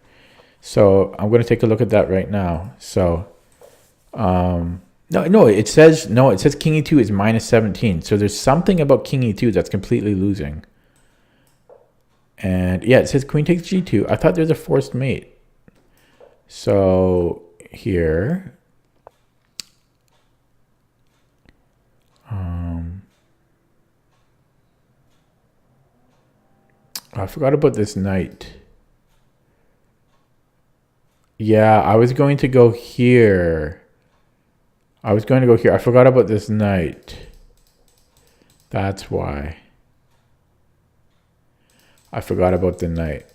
So I'm going to take a look at that right now. So, it says King E2 is minus 17. So there's something about King E2 that's completely losing. And yeah, it says Queen takes G2. I thought there's a forced mate. So here, I forgot about this knight. Yeah, I was going to go here. I forgot about this knight. That's why. I forgot about the knight.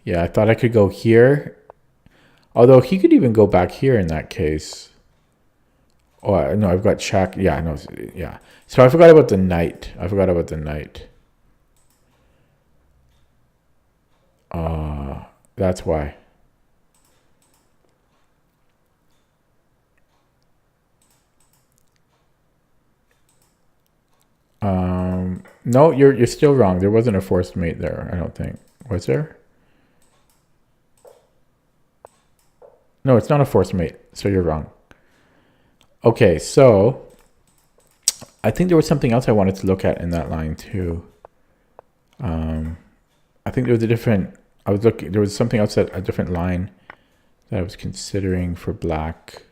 Yeah, I thought I could go here. Although he could even go back here in that case. Oh, no, I've got check. Yeah, no, yeah. So I forgot about the knight. That's why. No, you're still wrong. There wasn't a forced mate there, I don't think. Was there? No, it's not a forced mate, so you're wrong. Okay, so I think there was something else I wanted to look at in that line too. I think there was there was something else a different line that I was considering for black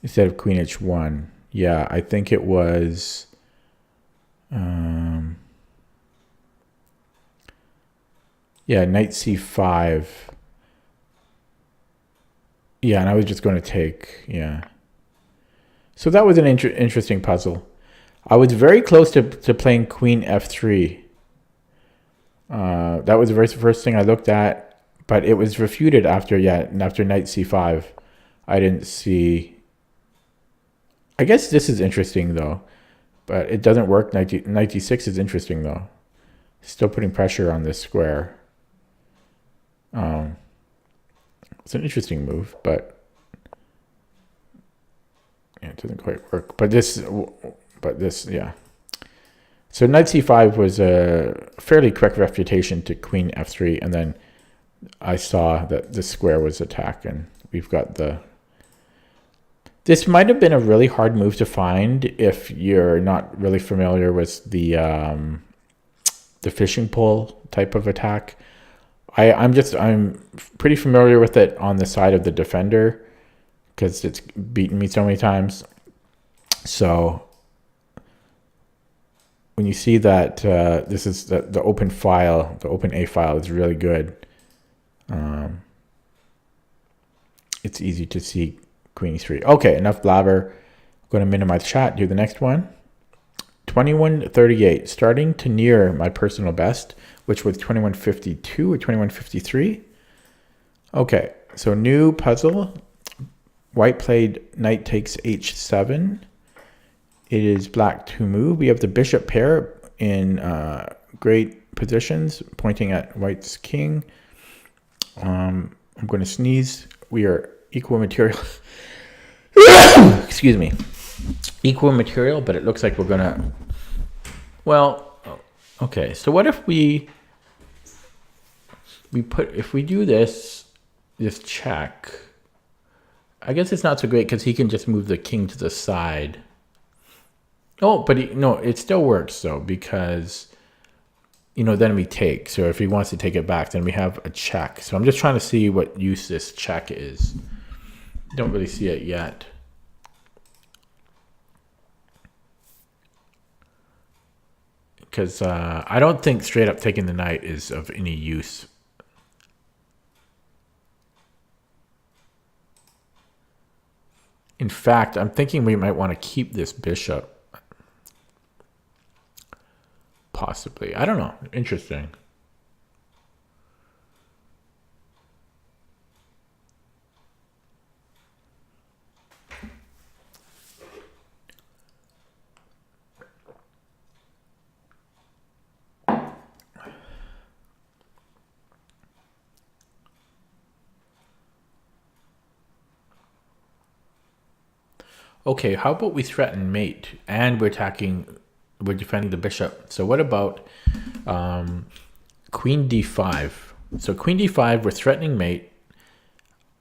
instead of Queen H1. Yeah, I think it was Knight C5. Yeah, and I was just going to take, yeah. So that was an interesting puzzle. I was very close to playing Queen F3. That was the very first thing I looked at, but it was refuted after Knight C5. I didn't see. I guess this is interesting though, but it doesn't work. Knight D6 is interesting though. Still putting pressure on this square. It's an interesting move, but yeah, it doesn't quite work. But this, yeah. So Knight C5 was a fairly quick refutation to Queen F3, and then I saw that this square was attacked, and we've got the. This might have been a really hard move to find if you're not really familiar with the fishing pole type of attack. I'm pretty familiar with it on the side of the defender because it's beaten me so many times. So when you see that this is the open file, the open A file is really good. It's easy to see Queen E3. Okay, enough blabber. I'm going to minimize chat. Do the next one. 2138, starting to near my personal best, which was 2152 or 2153. Okay, so new puzzle. White played knight takes h7. It is black to move. We have the bishop pair in great positions, pointing at white's king. I'm going to sneeze. We are equal material. Excuse me. Equal material, but it looks like we're going to... Well, okay. So what if we do this check... I guess it's not so great because he can just move the king to the side. Oh, but no, it still works though because then we take. So if he wants to take it back, then we have a check. So I'm just trying to see what use this check is. Don't really see it yet. Because I don't think straight up taking the knight is of any use. In fact, I'm thinking we might want to keep this bishop. Possibly. I don't know. Interesting. Okay, how about we threaten mate and we're defending the bishop. So what about queen d5? So queen d5, we're threatening mate.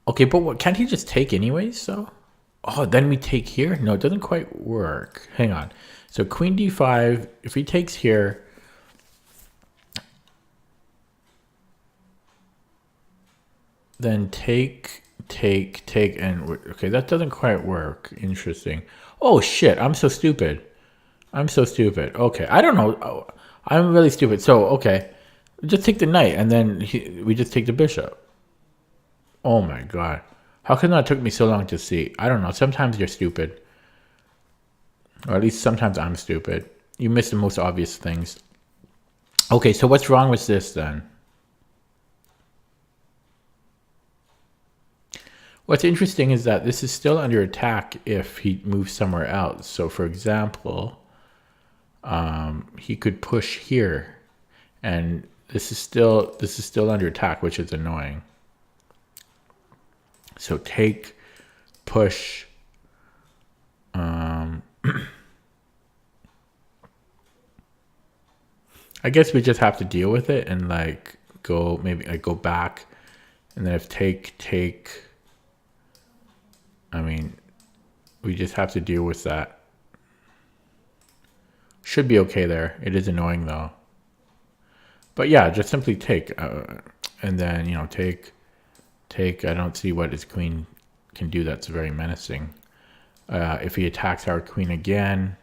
Okay, but what, can't he just take anyways, so? Oh, then we take here? No, it doesn't quite work. Hang on. So queen d5, if he takes here, then take, and okay, that doesn't quite work. Interesting. Oh shit, I'm so stupid. Okay, I don't know. Oh, I'm really stupid. So, okay, just take the knight and then we just take the bishop. Oh my god. How come that took me so long to see? I don't know. Sometimes you're stupid. Or at least sometimes I'm stupid. You miss the most obvious things. Okay, so what's wrong with this then? What's interesting is that this is still under attack if he moves somewhere else. So for example, he could push here, and this is still under attack, which is annoying. So take, push. I guess we just have to deal with it and like go back, and then if take. I mean, we just have to deal with that. Should be okay there. It is annoying though. But yeah, just simply take, and then take. I don't see what his queen can do that's very menacing. If he attacks our queen again,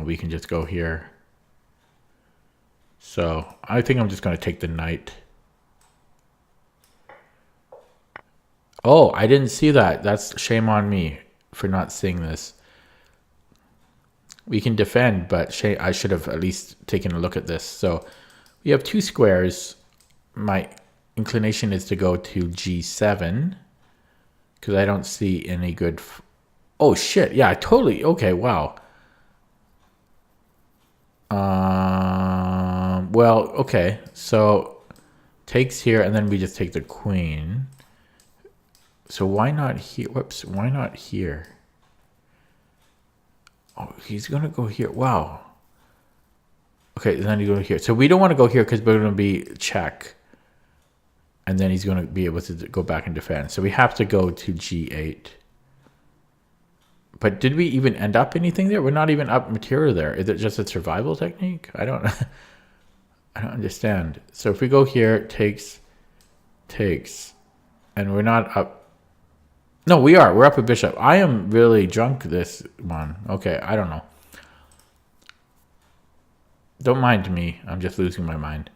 we can just go here. So I think I'm just going to take the knight. Oh, I didn't see that. That's shame on me for not seeing this. We can defend, but I should have at least taken a look at this. So we have two squares. My inclination is to go to g7 because I don't see any good. Oh shit! Yeah, totally. Okay, wow. Well, okay. So takes here, and then we just take the queen. So why not here? Whoops! Why not here? Oh, he's gonna go here. Wow. Okay, then he's going here. So we don't want to go here because we're going to be check. And then he's going to be able to go back and defend. So we have to go to g8. But did we even end up anything there? We're not even up material there. Is it just a survival technique? I don't understand. So if we go here, takes, and we're not up. No, we are. We're up a bishop. I am really drunk this one. Okay, I don't know. Don't mind me. I'm just losing my mind.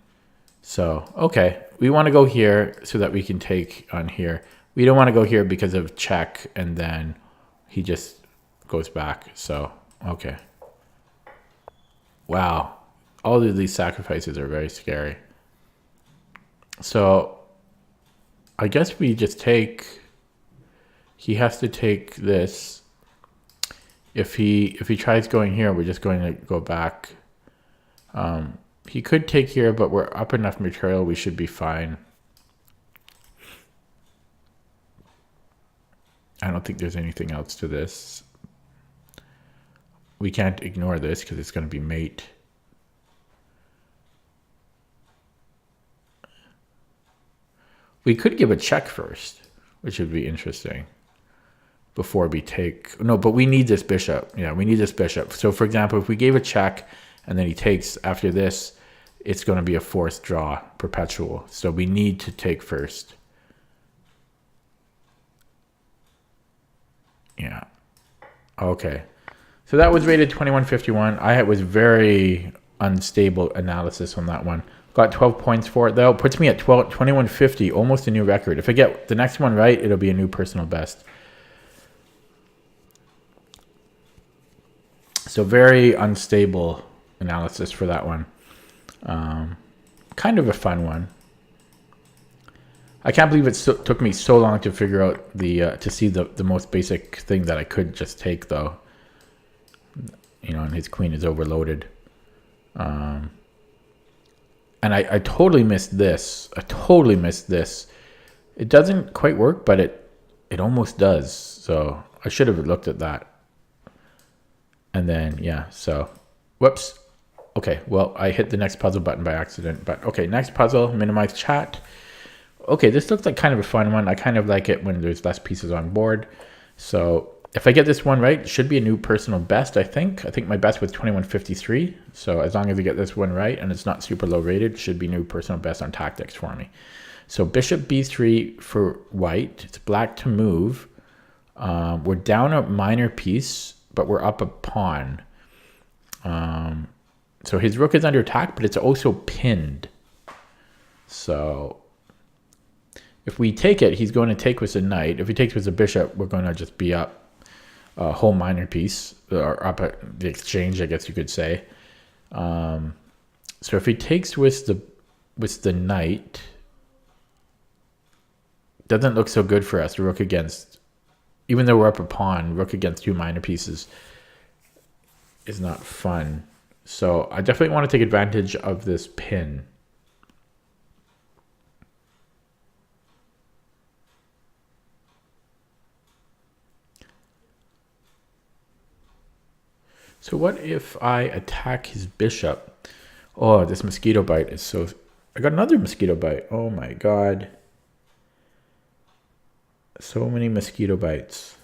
So, okay. We want to go here so that we can take on here. We don't want to go here because of check, and then he just goes back. So, okay. Wow. All of these sacrifices are very scary. So, I guess we just take... He has to take this. If he tries going here, we're just going to go back. He could take here, but we're up enough material, we should be fine. I don't think there's anything else to this. We can't ignore this because it's going to be mate. We could give a check first, which would be interesting. before we take, no, but we need this bishop. Yeah, we need this bishop. So for example, if we gave a check and then he takes after this, it's going to be a forced draw, perpetual. So we need to take first. Yeah. Okay. So that was rated 2151. I was very unstable analysis on that one. Got 12 points for it though. Puts me at 2150, almost a new record. If I get the next one right, it'll be a new personal best. So very unstable analysis for that one. Kind of a fun one. I can't believe it took me so long to figure out to see the most basic thing that I could just take though. You know, and his queen is overloaded. And I totally missed this. I totally missed this. It doesn't quite work, but it almost does. So I should have looked at that. And then, yeah, so, whoops. Okay, well, I hit the next puzzle button by accident. But, okay, next puzzle, minimize chat. Okay, this looks like kind of a fun one. I kind of like it when there's less pieces on board. So, if I get this one right, it should be a new personal best, I think. I think my best was 2153. So, as long as I get this one right and it's not super low rated, it should be new personal best on tactics for me. So, bishop b3 for white. It's black to move. We're down a minor piece, but we're up a pawn. So his rook is under attack, but it's also pinned. So if we take it, he's going to take with a knight. If he takes with a bishop, we're going to just be up a whole minor piece, or up at the exchange, I guess you could say. So if he takes with the knight, doesn't look so good for us. Rook against, even though we're up a pawn, rook against two minor pieces is not fun. So I definitely want to take advantage of this pin. So what if I attack his bishop? Oh, this mosquito bite is so... I got another mosquito bite. Oh my god. So many mosquito bites.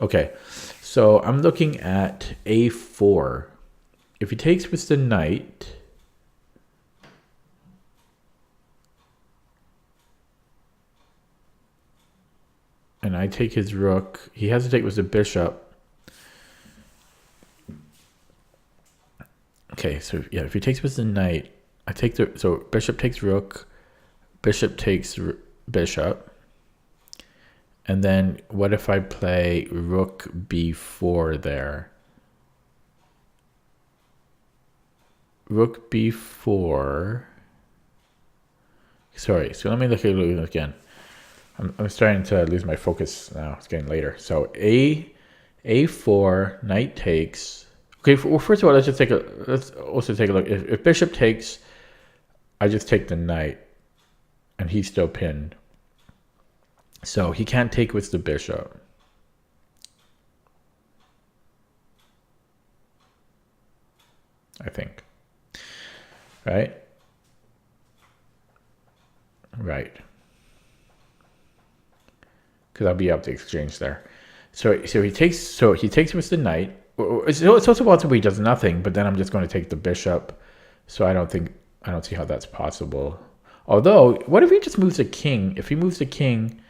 Okay, so I'm looking at a4. If he takes with the knight, and I take his rook, he has to take with the bishop. Okay, so yeah, if he takes with the knight, I take the, so bishop takes rook, bishop takes bishop. And then what if I play rook b4 there? Rook b4. Sorry, so let me look at it again. I'm starting to lose my focus now. It's getting later. So a4, knight takes. Okay, well, first of all, let's also take a look. If bishop takes, I just take the knight, and he's still pinned. So he can't take with the bishop. I think. Right? Right. Because I'll be up to exchange there. So he takes with the knight. It's also possible he does nothing, but then I'm just going to take the bishop. So I don't see how that's possible. Although, what if he just moves the king? If he moves the king,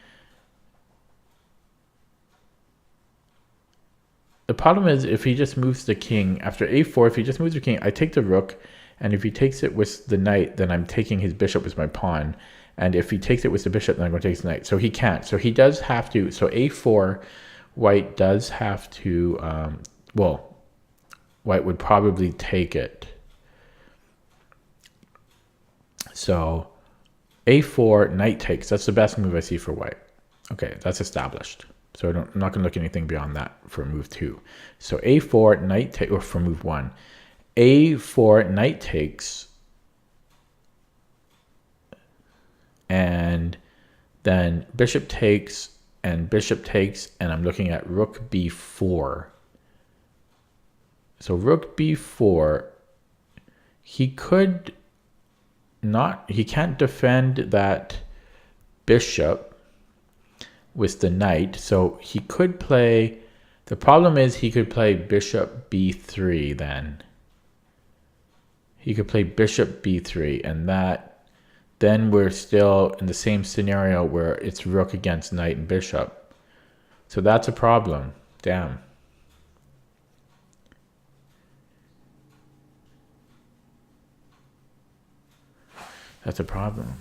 the problem is if he just moves the king after a4, if he just moves the king, I take the rook, and if he takes it with the knight, then I'm taking his bishop as my pawn. And if he takes it with the bishop, then I'm going to take the knight. So he can't. So he does have to. So a4, white does have to. Well, white would probably take it. So a4, knight takes. That's the best move I see for white. Okay, that's established. So I'm not going to look at anything beyond that for move 2. So a4, knight take, or for move 1. a4, knight takes. And then bishop takes, and I'm looking at rook b4. So rook b4, he can't defend that bishop. with the knight. So he could play, the problem is he could play bishop b3 then. He could play bishop b3, and that, then we're still in the same scenario where it's rook against knight and bishop. So that's a problem. Damn. That's a problem.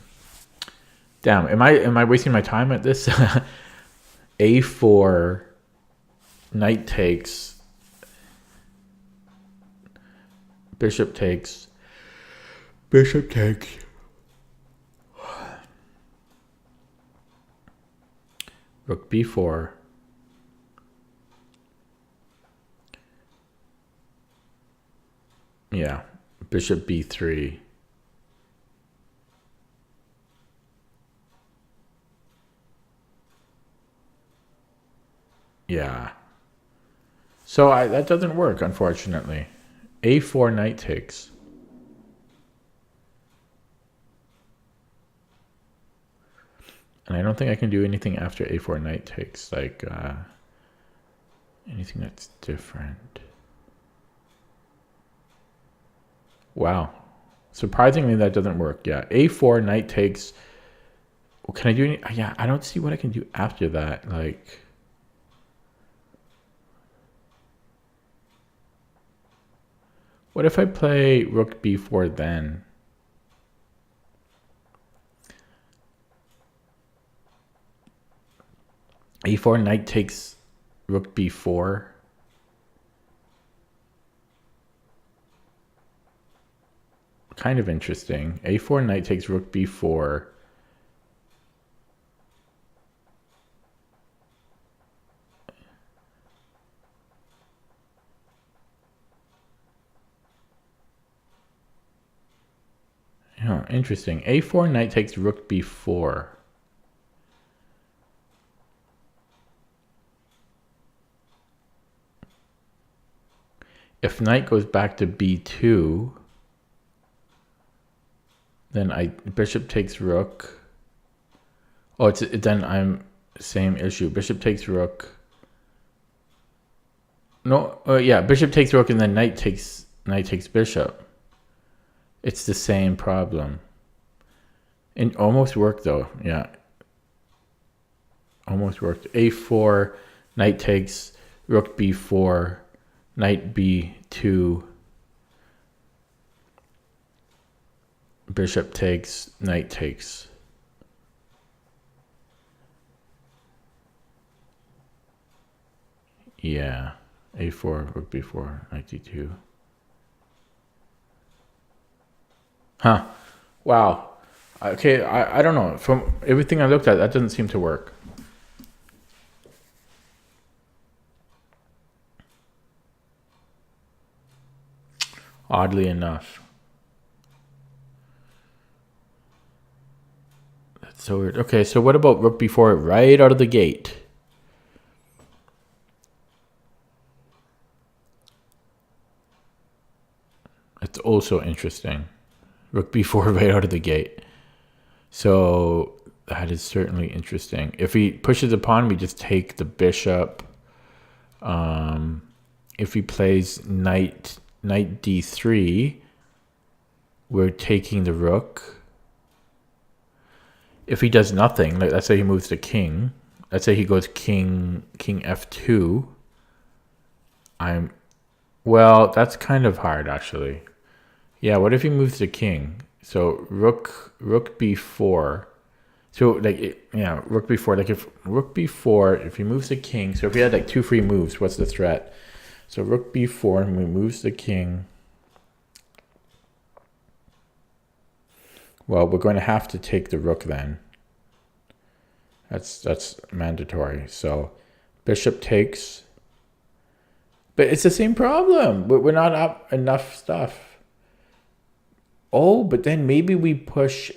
Damn, am I wasting my time at this? A4, knight takes, bishop takes, bishop takes. Rook b4. Yeah, bishop b3. Yeah. So that doesn't work, unfortunately. A4 knight takes. And I don't think I can do anything after A4 knight takes, like anything that's different. Wow. Surprisingly, that doesn't work. Yeah, A4 knight takes. Well, can I do any? Yeah, I don't see what I can do after that. Like, what if I play rook b4 then? A4 knight takes rook b4. Kind of interesting. A4 knight takes rook b4. Oh, interesting. A4 knight takes rook b4. If knight goes back to b2, then bishop takes rook. Oh, then I'm same issue. Bishop takes rook. No, yeah, bishop takes rook, and then knight takes bishop. It's the same problem. It almost worked though. Yeah, almost worked. A4, knight takes rook b4, knight b2, bishop takes, knight takes. Yeah, A4, rook b4, knight d2. Huh. Wow. Okay, I don't know. From everything I looked at, that doesn't seem to work. Oddly enough. That's so weird. Okay, so what about rook b4 right out of the gate? It's also interesting. Rook b4 right out of the gate. So that is certainly interesting. If he pushes a pawn, we just take the bishop. If he plays knight d3, we're taking the rook. If he does nothing, like let's say he moves the king. Let's say he goes king f2. Well, that's kind of hard actually. Yeah, what if he moves the king? So rook b4. So like yeah, rook b4. Like if rook b4, if he moves the king. So if he had like two free moves, what's the threat? So rook b4, and we moves the king. Well, we're going to have to take the rook then. That's mandatory. So bishop takes. But it's the same problem. We're not up enough stuff. Oh, but then maybe we push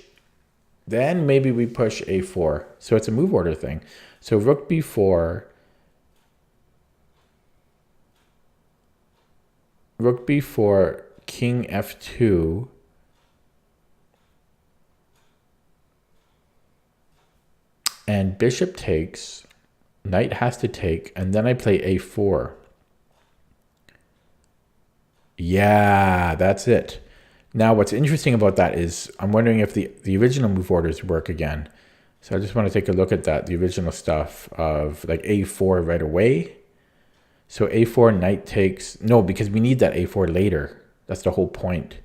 a4. So it's a move order thing. So rook b4. Rook b4, king f2. And bishop takes. Knight has to take, and then I play a4. Yeah, that's it. Now, what's interesting about that is I'm wondering if the original move orders work again. So I just want to take a look at that, the original stuff of like a4 right away. So a4, knight takes, no, because we need that a4 later. That's the whole point.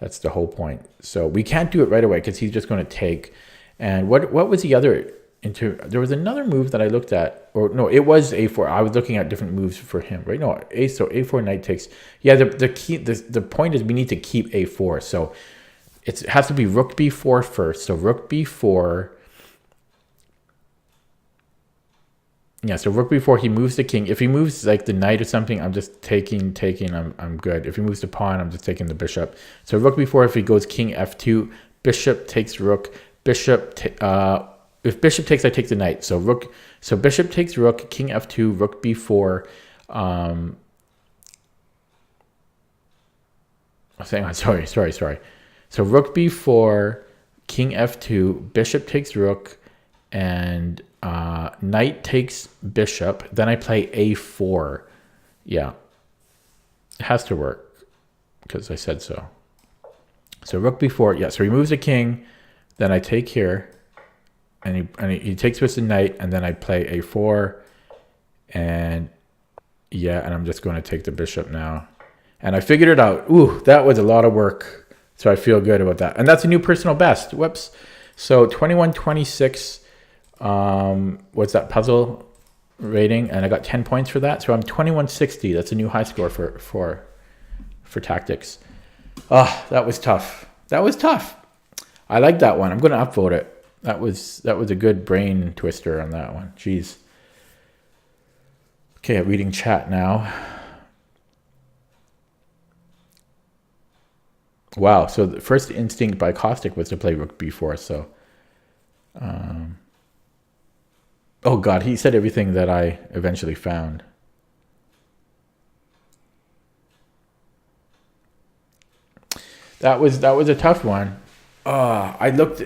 That's the whole point. So we can't do it right away because he's just going to take. And what was the other? There was another move that I looked at, or no, it was a4. I was looking at different moves for him, right? No, so a4 knight takes. Yeah, the point is we need to keep a4. So it has to be rook b4 first. So rook b4. Yeah, so rook b4, he moves the king. If he moves like the knight or something, I'm just taking, I'm good. If he moves the pawn, I'm just taking the bishop. So rook b4, if he goes king f2, bishop takes rook, if bishop takes, I take the knight. So bishop takes rook, king f2, rook b4. Sorry. So rook b4, king f2, bishop takes rook, and knight takes bishop. Then I play a4. Yeah, it has to work because I said so. So rook b4. Yeah, so he moves the king. Then I take here. And he takes with the knight, and then I play a4, and yeah, and I'm just going to take the bishop now. And I figured it out. Ooh, that was a lot of work. So I feel good about that. And that's a new personal best. Whoops. So 2126 was that puzzle rating, and I got 10 points for that. So I'm 2160. That's a new high score for tactics. Ah, that was tough. That was tough. I like that one. I'm going to upvote it. That was a good brain twister on that one. Jeez. Okay, reading chat now. Wow, so the first instinct by Caustic was to play rook b4, so... oh god, he said everything that I eventually found. That was a tough one. I looked...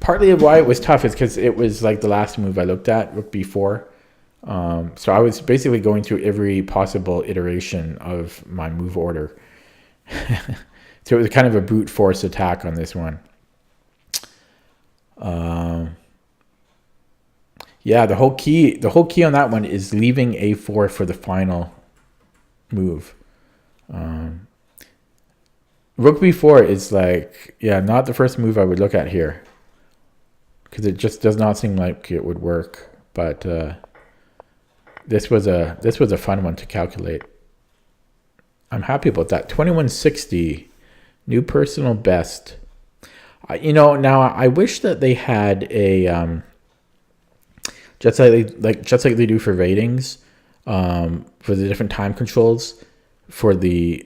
Partly of why it was tough is because it was like the last move I looked at, rook b4. So I was basically going through every possible iteration of my move order. So it was kind of a brute force attack on this one. Yeah, the whole key on that one is leaving a4 for the final move. Rook b4 is like, yeah, not the first move I would look at here, because it just does not seem like it would work. But this was a fun one to calculate. I'm happy about that. 2160, new personal best. Now I wish that they had a just like they do for ratings, for the different time controls for the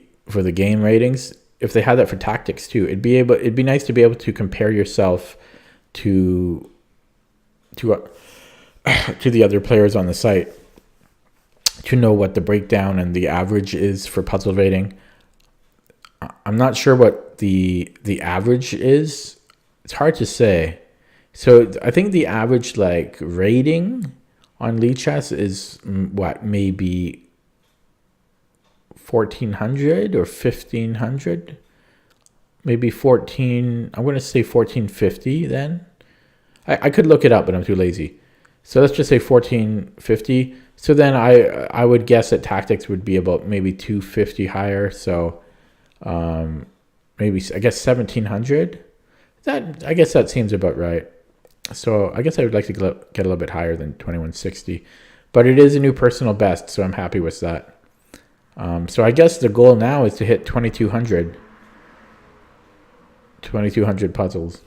game ratings. If they had that for tactics too, it'd be nice to be able to compare yourself to the other players on the site, to know what the breakdown and the average is for puzzle rating. I'm not sure what the average is. It's hard to say. So I think the average like rating on Lichess is what, maybe 1400 or 1500, maybe 14. I'm going to say 1450 then. I could look it up, but I'm too lazy. So let's just say 1450. So then I would guess that tactics would be about maybe 250 higher. So maybe, I guess 1700. I guess that seems about right. So I guess I would like to get a little bit higher than 2160. But it is a new personal best, so I'm happy with that. So I guess the goal now is to hit 2200 puzzles.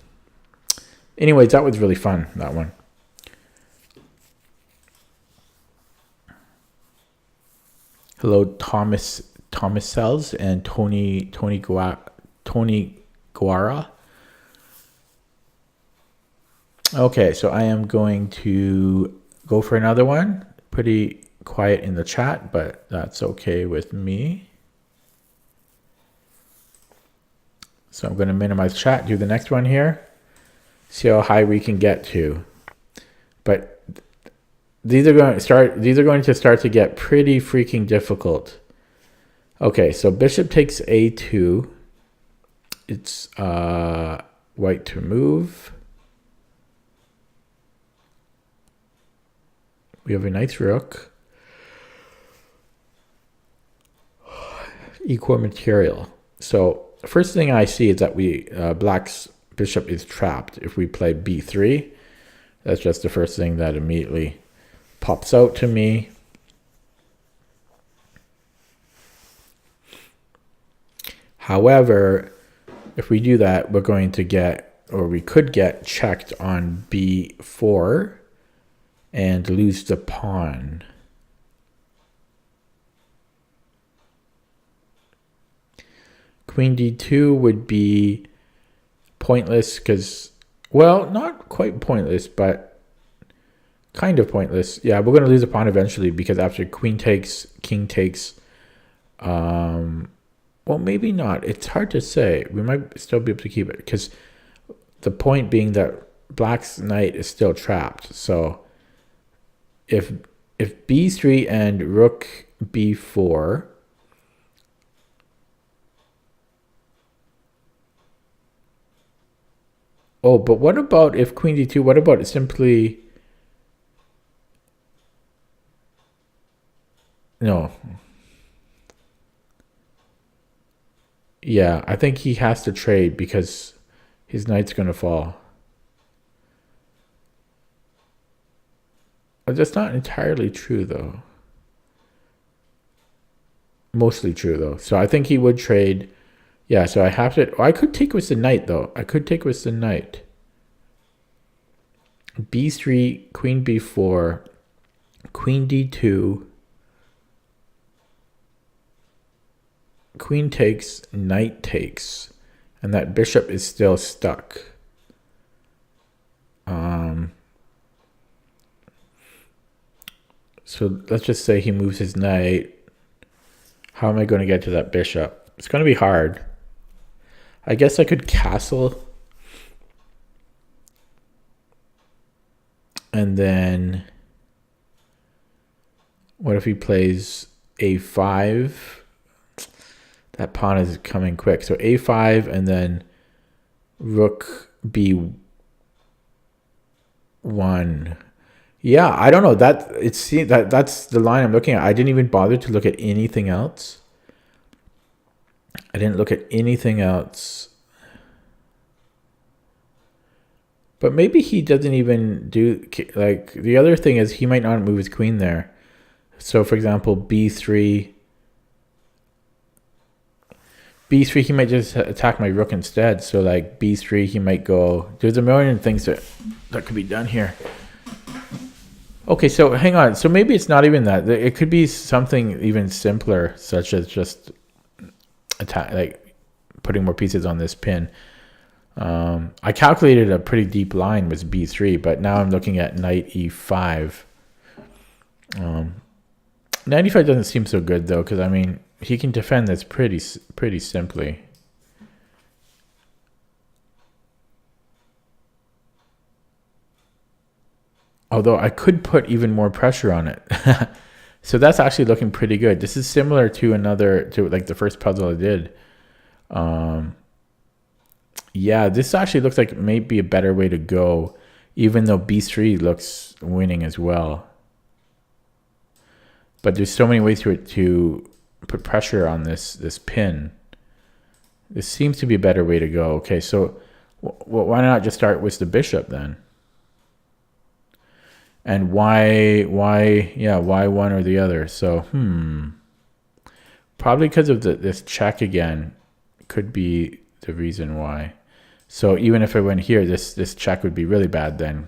Anyways, that was really fun, that one. Hello, Thomas Sells and Tony Guara. Okay, so I am going to go for another one. Pretty quiet in the chat, but that's okay with me. So I'm going to minimize chat, do the next one here. See how high we can get to. But these are going to start to get pretty freaking difficult. Okay, so bishop takes a2. It's white to move. We have a nice rook. Equal material. So first thing I see is that black's bishop is trapped. If we play b3, that's just the first thing that immediately pops out to me. However, if we do that, we're going to get, or we could get checked on b4 and lose the pawn. Queen d2 would be pointless because, well, not quite pointless, but kind of pointless. Yeah, we're going to lose a pawn eventually because after queen takes, king takes, well, maybe not. It's hard to say. We might still be able to keep it because the point being that black's knight is still trapped. So if b3 and rook b4, oh, but what about if queen d2? What about simply... No. Yeah, I think he has to trade because his knight's going to fall. That's not entirely true, though. Mostly true, though. So I think he would trade. Yeah, so I have to... Oh, I could take with the knight, though. I could take with the knight. b3, queen b4, queen d2, queen takes, knight takes, and that bishop is still stuck. So let's just say he moves his knight. How am I going to get to that bishop? It's going to be hard. I guess I could castle. And then what if he plays a5? That pawn is coming quick. So a5 and then rook b1. Yeah, I don't know. That's the line I'm looking at. I didn't even bother to look at anything else. I didn't look at anything else. But maybe he doesn't even do... Like, the other thing is he might not move his queen there. So, for example, b3... b3, he might just attack my rook instead. So, like, b3, he might go... There's a million things that could be done here. Okay, so hang on. So maybe it's not even that. It could be something even simpler, such as just attack, like putting more pieces on this pin. I calculated a pretty deep line was b3, but now I'm looking at knight e5. Knight e5 doesn't seem so good though, because I mean he can defend this pretty simply. Although I could put even more pressure on it. So that's actually looking pretty good. This is similar to like the first puzzle I did. Yeah, this actually looks like it may be a better way to go, even though b3 looks winning as well. But there's so many ways to put pressure on this pin. This seems to be a better way to go. Okay, so why not just start with the bishop then? And why one or the other? So, probably because of this check again could be the reason why. So even if I went here, this check would be really bad then,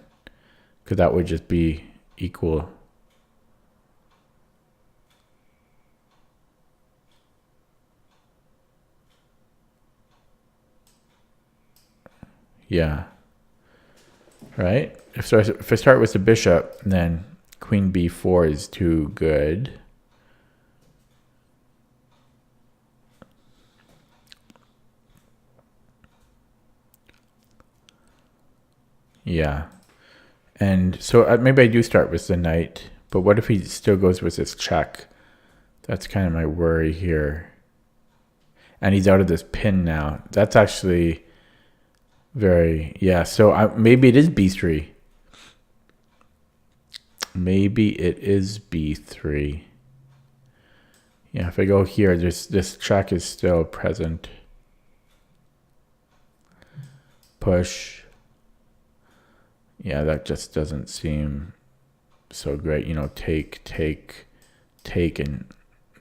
because that would just be equal. Yeah. Right? If I start with the bishop, then queen b4 is too good. Yeah. And so maybe I do start with the knight, but what if he still goes with this check? That's kind of my worry here. And he's out of this pin now. That's actually very, yeah. So maybe it is b3. Maybe it is b3. Yeah, if I go here, this check is still present. Push. Yeah, that just doesn't seem so great. You know, take, and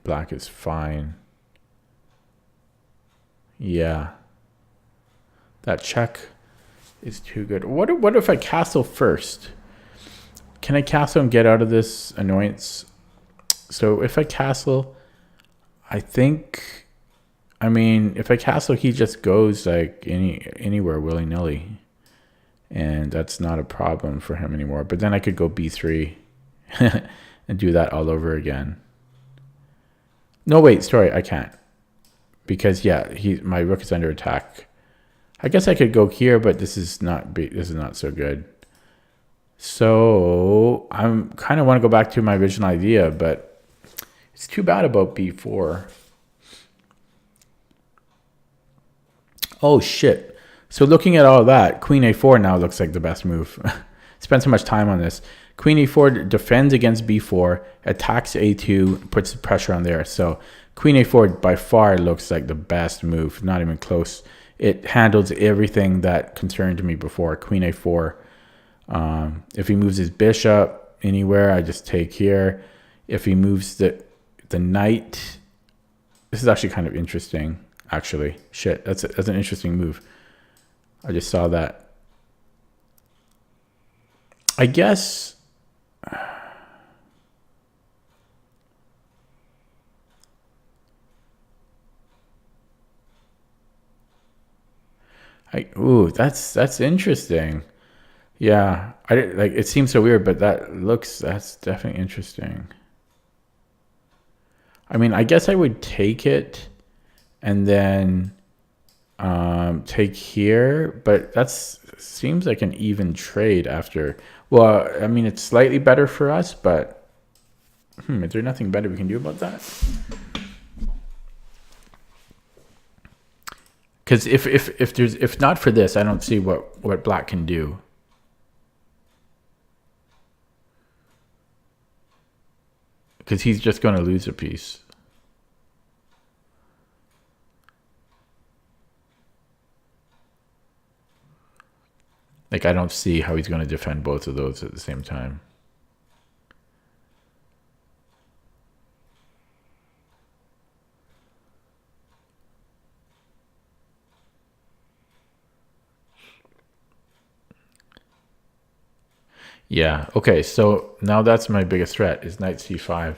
black is fine. Yeah. That check is too good. What if I castle first? Can I castle and get out of this annoyance? So if I castle, I think, I mean, if I castle, he just goes like anywhere willy-nilly. And that's not a problem for him anymore. But then I could go b3 and do that all over again. No, wait, sorry, I can't. Because, yeah, my rook is under attack. I guess I could go here, but this is not so good. So I'm kind of want to go back to my original idea, but it's too bad about b4. Oh, shit. So looking at all that, queen a4 now looks like the best move. Spent so much time on this. Queen a4 defends against b4, attacks a2, puts the pressure on there. So queen a4 by far looks like the best move, not even close. It handles everything that concerned me before. Queen a4. If he moves his bishop anywhere, I just take here. If he moves the knight, this is actually kind of interesting. Actually, shit, that's an interesting move. I just saw that. I guess. Ooh, that's interesting. Yeah, like it seems so weird, but that's definitely interesting. I mean, I guess I would take it and then take here, but seems like an even trade after. Well, I mean, it's slightly better for us, but is there nothing better we can do about that? Because if not for this, I don't see what black can do. Because he's just going to lose a piece. Like, I don't see how he's going to defend both of those at the same time. Yeah, okay, so now that's my biggest threat, is knight c5.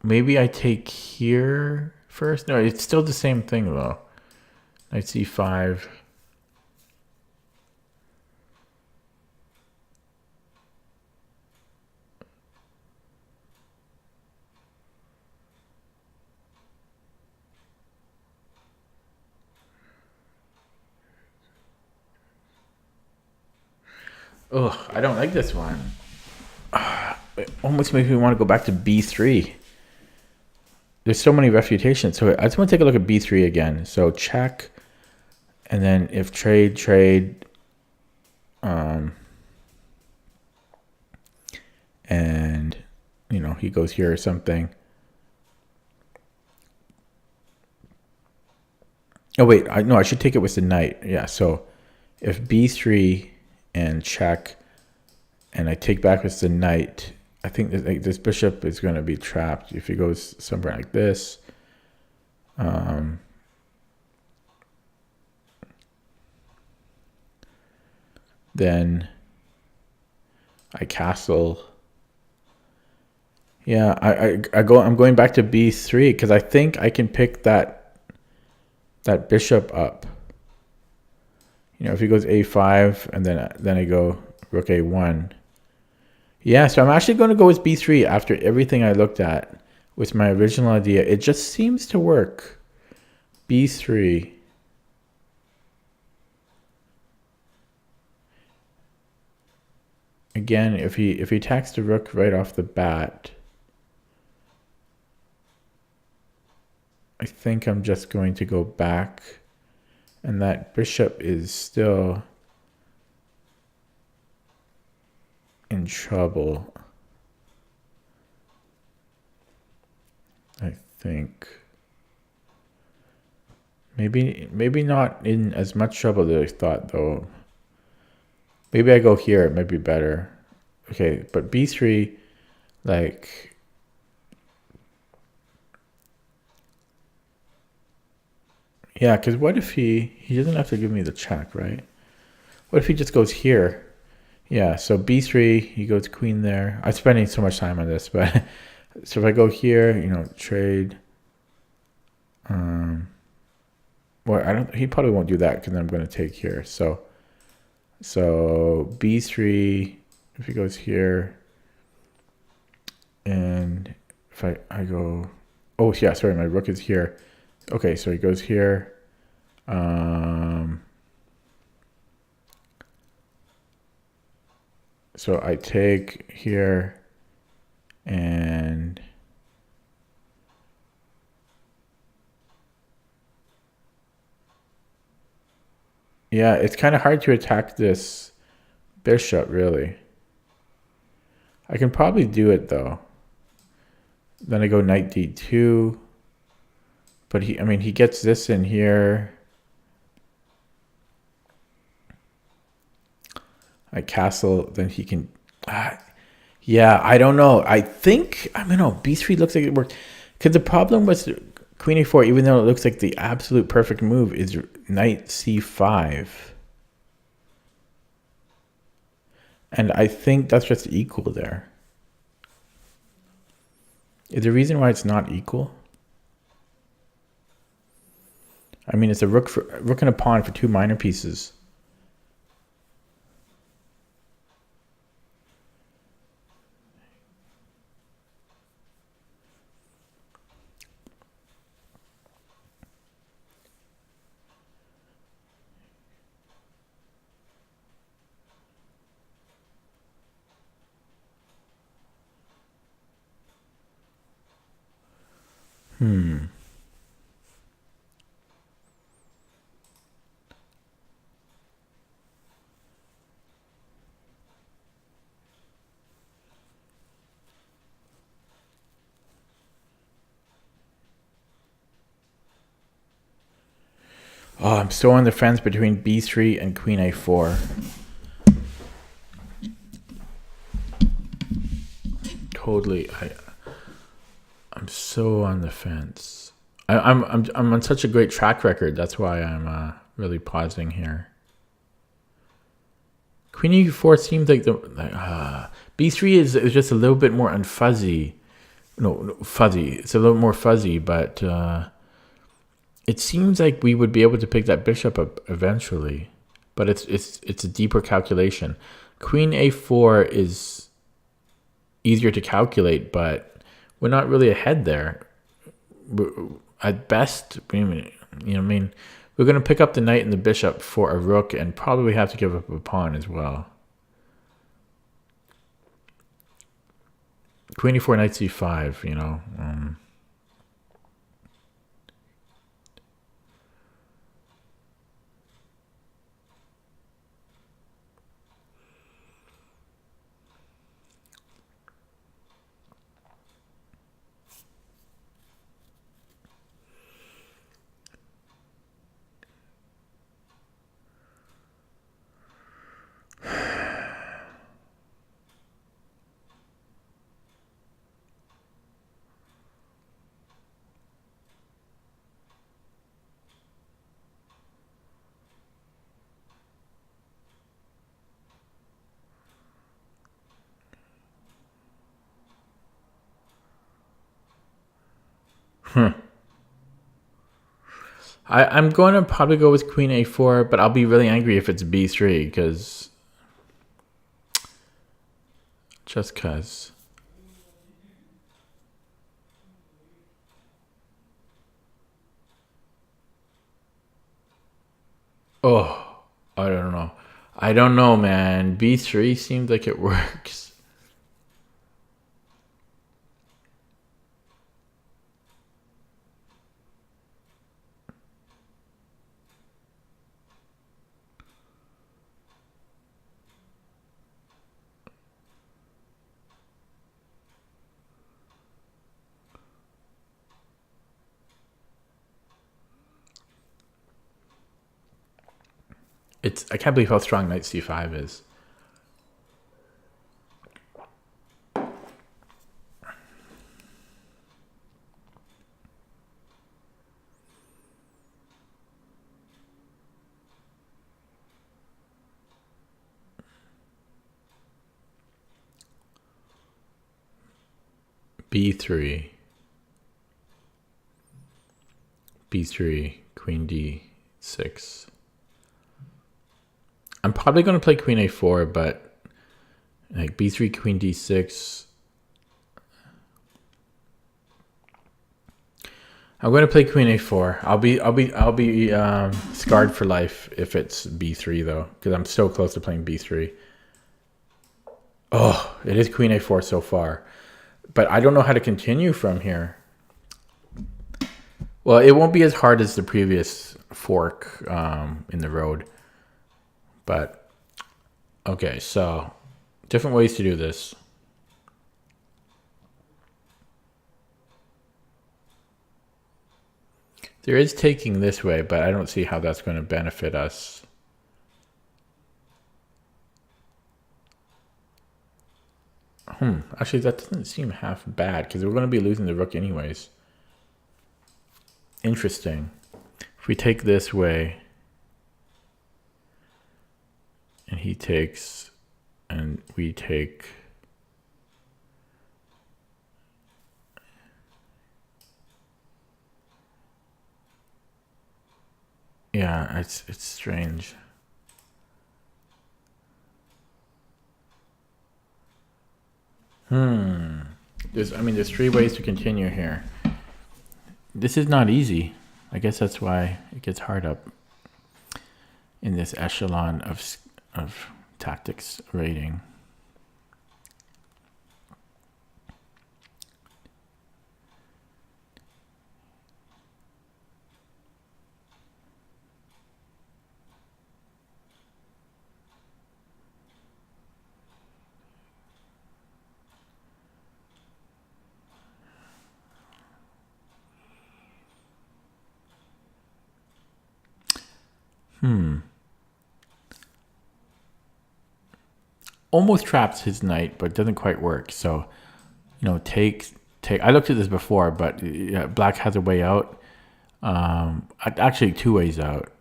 Maybe I take here first? No, it's still the same thing, though. Knight c5. Ugh, I don't like this one. It almost makes me want to go back to b3. There's so many refutations. So I just want to take a look at b3 again. So check, and then if trade, and you know he goes here or something. Oh wait, I should take it with the knight. Yeah. So if b3 and check, and I take back with the knight, I think that, like, this bishop is going to be trapped if he goes somewhere like this. Then I castle. Yeah, I'm going back to b3 because I think I can pick that bishop up. You know, if he goes a5 and then I go rook a1. Yeah, so I'm actually going to go with b3 after everything I looked at with my original idea. It just seems to work. b3. Again, if he attacks the rook right off the bat, I think I'm just going to go back, and that bishop is still in trouble, I think. Maybe not in as much trouble as I thought, though. Maybe I go here, it might be better. Okay, but b3, like... Yeah, because what if he doesn't have to give me the check, right? What if he just goes here? Yeah, so b3, he goes queen there. I'm spending so much time on this, but... So if I go here, you know, trade... Well, he probably won't do that because I'm going to take here. So b3, if he goes here, and if I go, oh yeah, sorry, my rook is here. Okay, so he goes here. So I take here, and yeah, it's kind of hard to attack this bishop, really. I can probably do it, though. Then I go knight d2. But he gets this in here. I castle, then he can... yeah, I don't know. I think, I don't know, b3 looks like it worked. Because the problem was queen a4, even though it looks like the absolute perfect move, is knight c5. And I think that's just equal there. Is there a reason why it's not equal? I mean, it's a rook and a pawn for two minor pieces. Oh, I'm still on the fence between b3 and queen a4. Totally, I'm so on the fence. I'm on such a great track record. That's why I'm really pausing here. Queen e4 seems like b3 is just a little bit more unfuzzy. No, fuzzy. It's a little more fuzzy, but it seems like we would be able to pick that bishop up eventually. But it's a deeper calculation. Queen a4 is easier to calculate, but we're not really ahead there. At best, we're going to pick up the knight and the bishop for a rook, and probably have to give up a pawn as well. Queen e4, knight c5, you know. I'm going to probably go with queen a4, but I'll be really angry if it's b3 because Just cause. Oh, I don't know. I don't know, man. B3 seems like it works. I can't believe how strong knight c5 is. B3. B3, queen d6. I'm probably going to play queen a4, but like b3, queen d6. I'm going to play queen a4. I'll be scarred for life if it's b3 though, because I'm so close to playing b3. Oh, it is queen a4 so far, but I don't know how to continue from here. Well, it won't be as hard as the previous fork in the road. But, okay, so different ways to do this. There is taking this way, but I don't see how that's going to benefit us. Actually, that doesn't seem half bad, because we're going to be losing the rook anyways. Interesting. If we take this way, and he takes, and we take, yeah, it's strange. There's three ways to continue here. This is not easy. I guess that's why it gets hard up in this echelon of tactics rating. Almost traps his knight, but doesn't quite work. So, take. I looked at this before, but black has a way out. Actually, two ways out.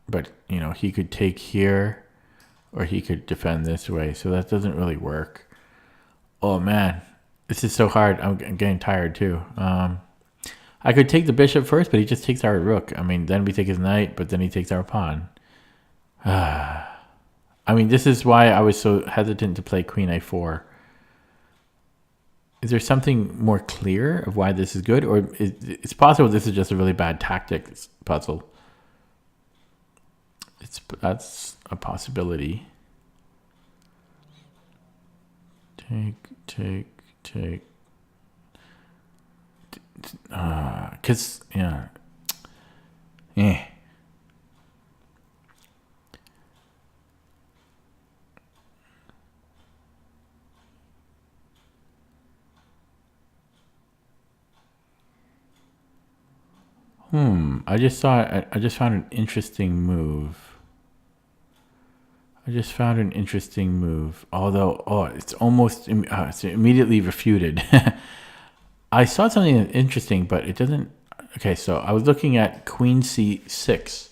But he could take here, or he could defend this way. So that doesn't really work. Oh man, this is so hard. I'm getting tired too. I could take the bishop first, but he just takes our rook. Then we take his knight, but then he takes our pawn. This is why I was so hesitant to play queen a4. Is there something more clear of why this is good? Or it's possible this is just a really bad tactics puzzle. That's a possibility. Take. Because, yeah. I just found an interesting move. Although, it's almost, it's immediately refuted. I saw something interesting, but it doesn't. Okay, so I was looking at queen c6.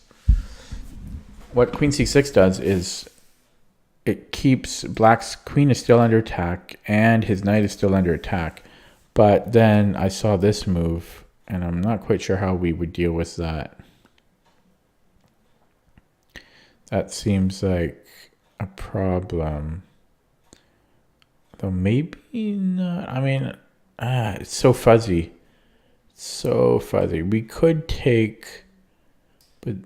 What queen c6 does is it keeps black's queen is still under attack and his knight is still under attack. But then I saw this move, and I'm not quite sure how we would deal with that. That seems like a problem. Though maybe not. I mean, it's so fuzzy. So fuzzy. We could take, but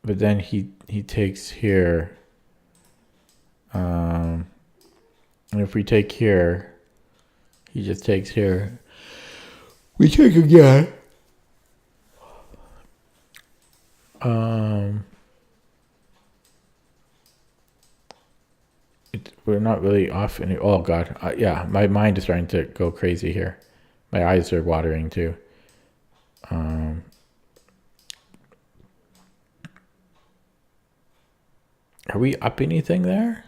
then he takes here. And if we take here, he just takes here. We take again. We're not really off any. Oh God, yeah, my mind is starting to go crazy here. My eyes are watering too. Are we up anything there?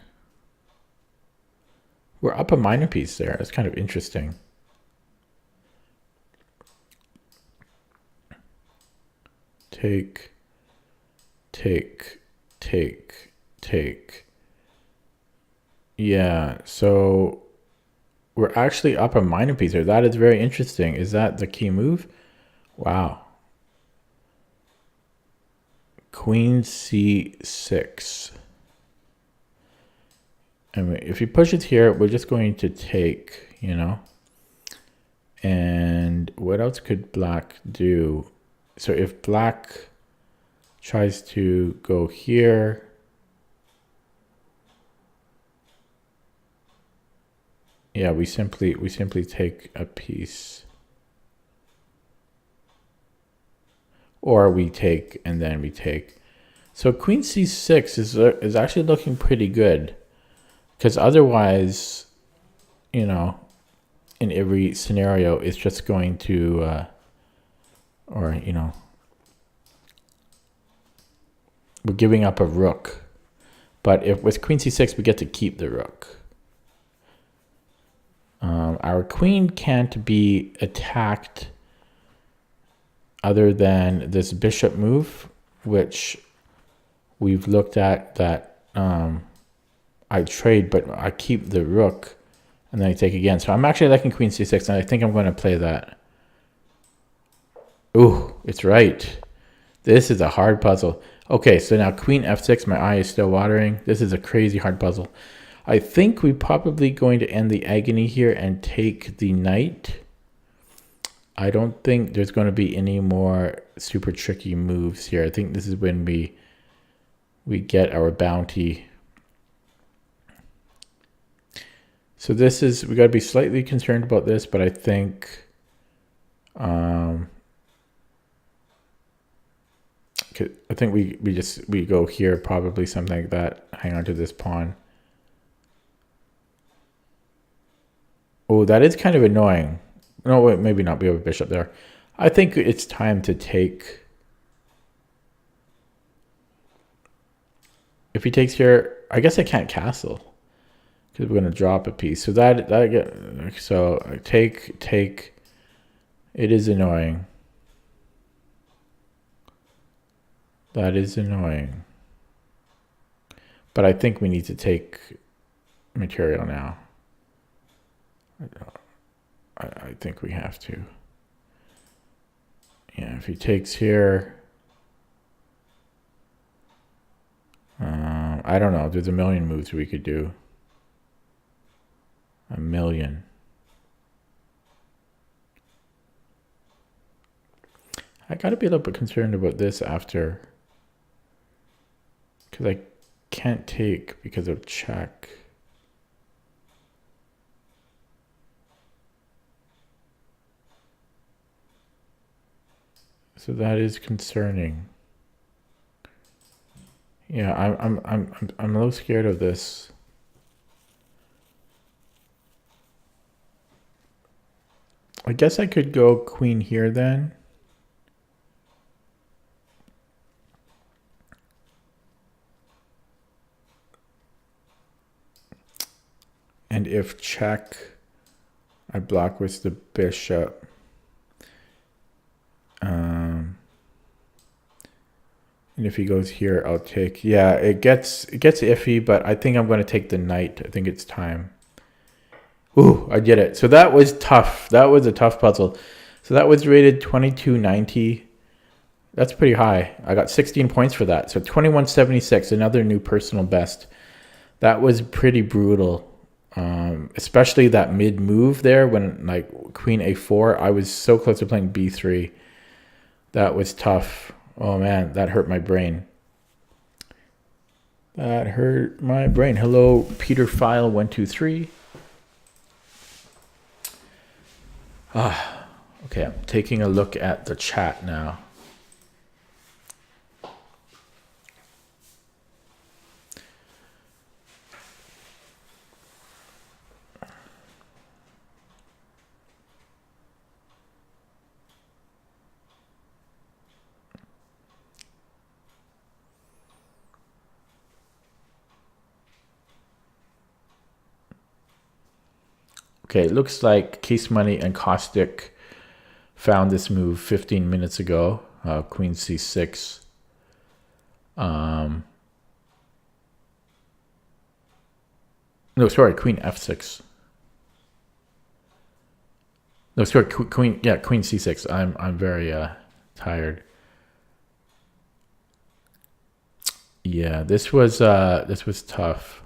We're up a minor piece there. That's kind of interesting. Take. Yeah, so we're actually up a minor piece here. That is very interesting. Is that the key move? Wow. Queen c6. And if you push it here, we're just going to take, you know. And what else could black do? So if black tries to go here, yeah, we simply take a piece. Or we take and then we take. So queen c6 is actually looking pretty good. Because otherwise, you know, in every scenario, it's just going to, or, you know, we're giving up a rook. But if with queen c6, we get to keep the rook. Our queen can't be attacked other than this bishop move, which we've looked at that I trade, but I keep the rook and then I take again. So I'm actually liking queen c6 and I think I'm going to play that. Ooh, it's right. This is a hard puzzle. Okay, so now queen f6, my eye is still watering. This is a crazy hard puzzle. I think we're probably going to end the agony here and take the knight. I don't think there's going to be any more super tricky moves here. I think this is when we get our bounty. So this is, we got to be slightly concerned about this, but I think we go here, probably something like that. Hang on to this pawn. Oh, that is kind of annoying. No, wait, maybe not. We have a bishop there. I think it's time to take. If he takes here, I guess I can't castle because we're going to drop a piece. So so take. It is annoying. That is annoying. But I think we need to take material now. I think we have to. Yeah, if he takes here, I don't know. There's a million moves we could do. A million. I gotta be a little bit concerned about this after, because I can't take because of check. So that is concerning. Yeah, I'm a little scared of this. I guess I could go queen here then. And if check, I block with the bishop. And if he goes here, I'll take. Yeah, it gets iffy, but I think I'm going to take the knight. I think it's time. Ooh, I did it. So that was tough. That was a tough puzzle. So that was rated 2290. That's pretty high. I got 16 points for that. So 2176, another new personal best. That was pretty brutal. Especially that mid move there when like queen a4, I was so close to playing b3. That was tough. Oh man, that hurt my brain. That hurt my brain. Hello, Peter File 123. Okay, I'm taking a look at the chat now. Okay, it looks like Case Money and Caustic found this move 15 minutes ago. Queen c6. No, sorry, Queen f6. No, sorry, Queen. Yeah, Queen c6. I'm very tired. Yeah, this was tough.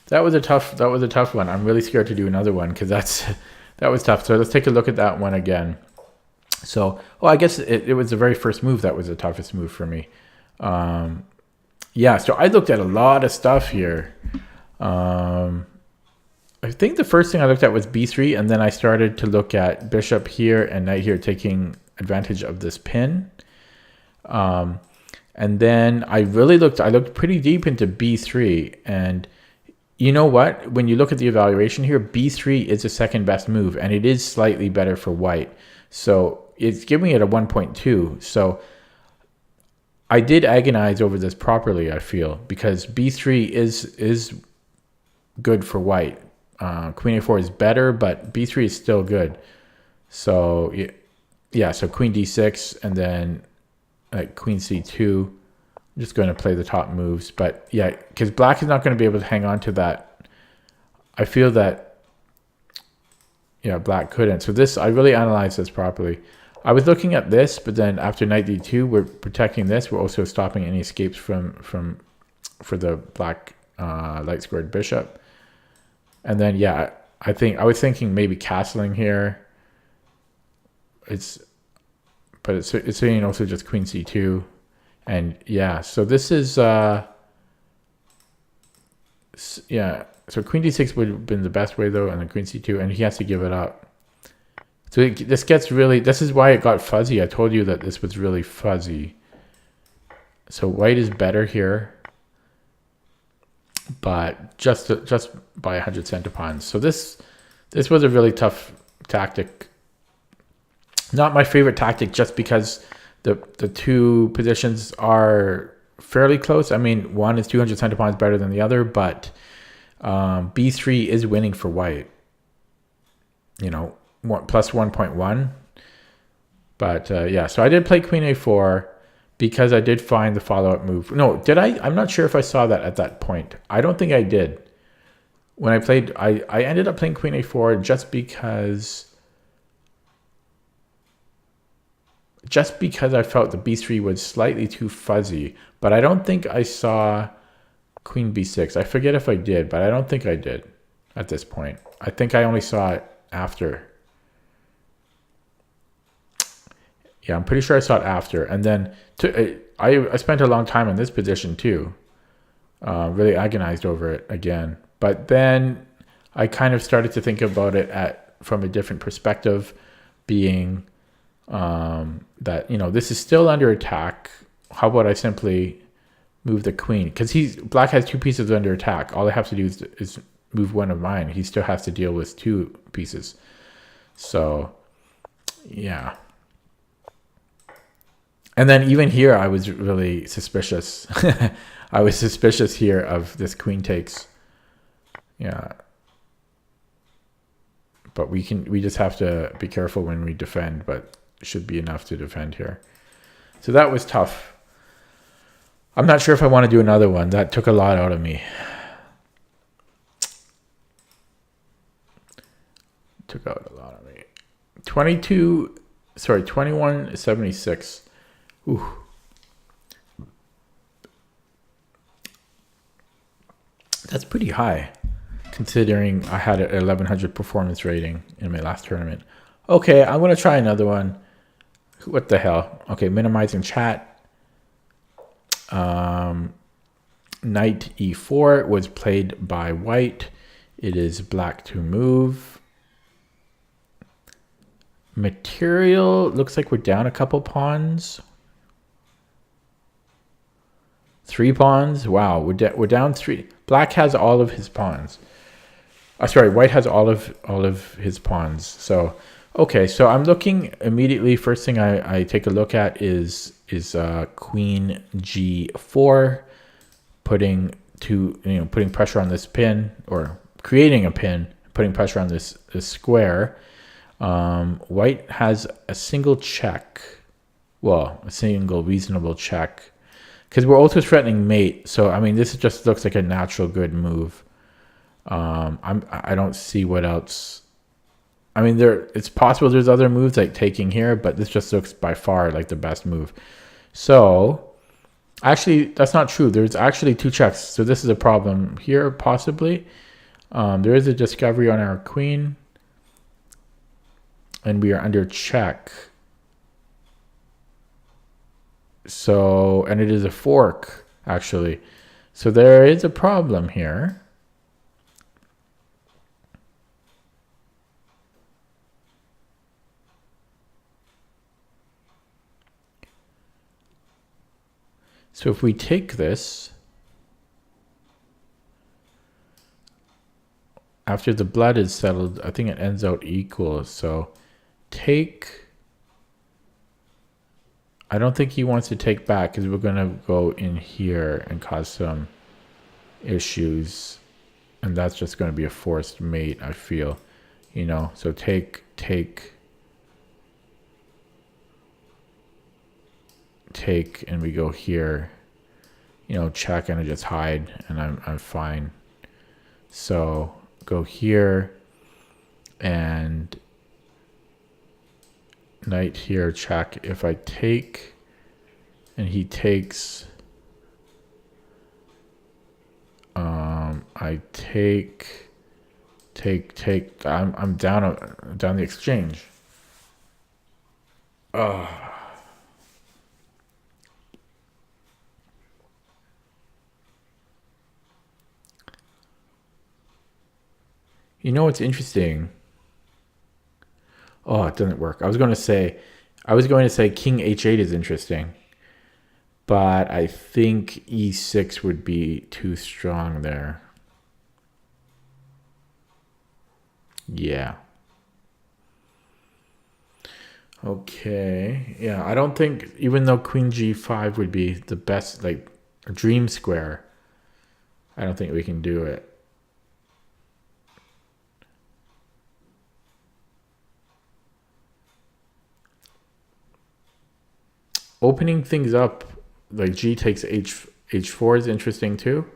That was a tough one. I'm really scared to do another one because that was tough. So let's take a look at that one again. So, well, I guess it was the very first move that was the toughest move for me. Yeah, so I looked at a lot of stuff here. I think the first thing I looked at was b3, and then I started to look at bishop here and knight here, taking advantage of this pin. And then I looked pretty deep into b3, and you know what? When you look at the evaluation here, b3 is the second best move, and it is slightly better for white. So it's giving it a 1.2. So I did agonize over this properly, I feel, because b3 is good for white. Queen a4 is better, but b3 is still good. So yeah, so queen d6 and then like queen c2. I'm just going to play the top moves, but yeah, because black is not going to be able to hang on to that. I feel that, yeah, black couldn't. So this, I really analyzed this properly. I was looking at this, but then after knight d2, we're protecting this. We're also stopping any escapes for the black light squared bishop. And then, yeah, I was thinking maybe castling here. It's saying also just queen c2. And yeah, so this is, yeah, so queen d6 would have been the best way though, and then queen c2, and he has to give it up. So this is why it got fuzzy. I told you that this was really fuzzy. So white is better here, but just by 100 centipawns. So this was a really tough tactic. Not my favorite tactic, just because the two positions are fairly close. I mean, one is 200 centipawns better than the other, but b3 is winning for white. You know, plus 1.1. But yeah, so I did play queen a4 because I did find the follow-up move. No, did I? I'm not sure if I saw that at that point. I don't think I did. When I played, I ended up playing queen a4 just because I felt the b3 was slightly too fuzzy. But I don't think I saw queen b6. I forget if I did, but I don't think I did at this point. I think I only saw it after. Yeah, I'm pretty sure I saw it after. And then I spent a long time in this position too. Really agonized over it again. But then I kind of started to think about it from a different perspective, being that, you know, this is still under attack. How about I simply move the queen? Because black has two pieces under attack. All I have to do is move one of mine. He still has to deal with two pieces. So yeah. And then even here, I was really suspicious. I was suspicious here of this queen takes. Yeah. But we just have to be careful when we defend, but it should be enough to defend here. So that was tough. I'm not sure if I want to do another one. That took a lot out of me. Took out a lot of me. 2176. Ooh. That's pretty high, considering I had an 1100 performance rating in my last tournament. Okay, I'm going to try another one. What the hell? Okay, minimizing chat. Knight e4 was played by white. It is black to move. Material, looks like we're down a couple pawns. 3 pawns. Wow, we're down 3. Black has all of his pawns. Sorry, white has all of his pawns. So, okay, so I'm looking immediately. First thing I take a look at is queen g4, putting pressure on this pin, or creating a pin, putting pressure on this square. White has a single check. Well, a single reasonable check. Because we're also threatening mate. So, I mean, this just looks like a natural good move. I don't see what else. I mean, it's possible there's other moves like taking here, but this just looks by far like the best move. So, actually, that's not true. There's actually 2 checks. So this is a problem here, possibly. There is a discovery on our queen. And we are under check. So, and it is a fork, actually. So there is a problem here. So if we take this, after the blood is settled, I think it ends out equal. So take... I don't think he wants to take back because we're going to go in here and cause some issues. And that's just going to be a forced mate, I feel. You know, so take, and we go here. You know, check and I just hide and I'm fine. So go here and... knight here, check. If I take and he takes, I take. I'm down the exchange. You know what's interesting? Oh, it doesn't work. I was going to say king h8 is interesting. But I think e6 would be too strong there. Yeah. Okay. Yeah, I don't think, even though queen g5 would be the best, like, a dream square, I don't think we can do it. Opening things up, like g takes h4 is interesting too.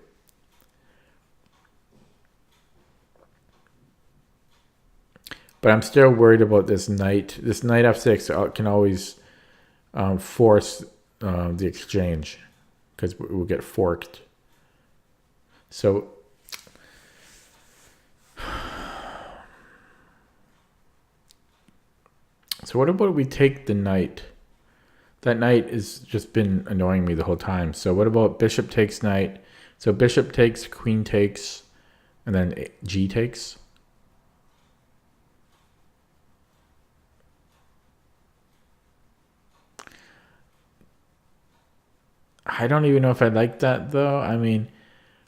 But I'm still worried about this knight. This knight f6 can always force the exchange because we'll get forked. So what about we take the knight? That knight has just been annoying me the whole time. So what about bishop takes knight? So bishop takes, queen takes, and then g takes. I don't even know if I like that though. I mean,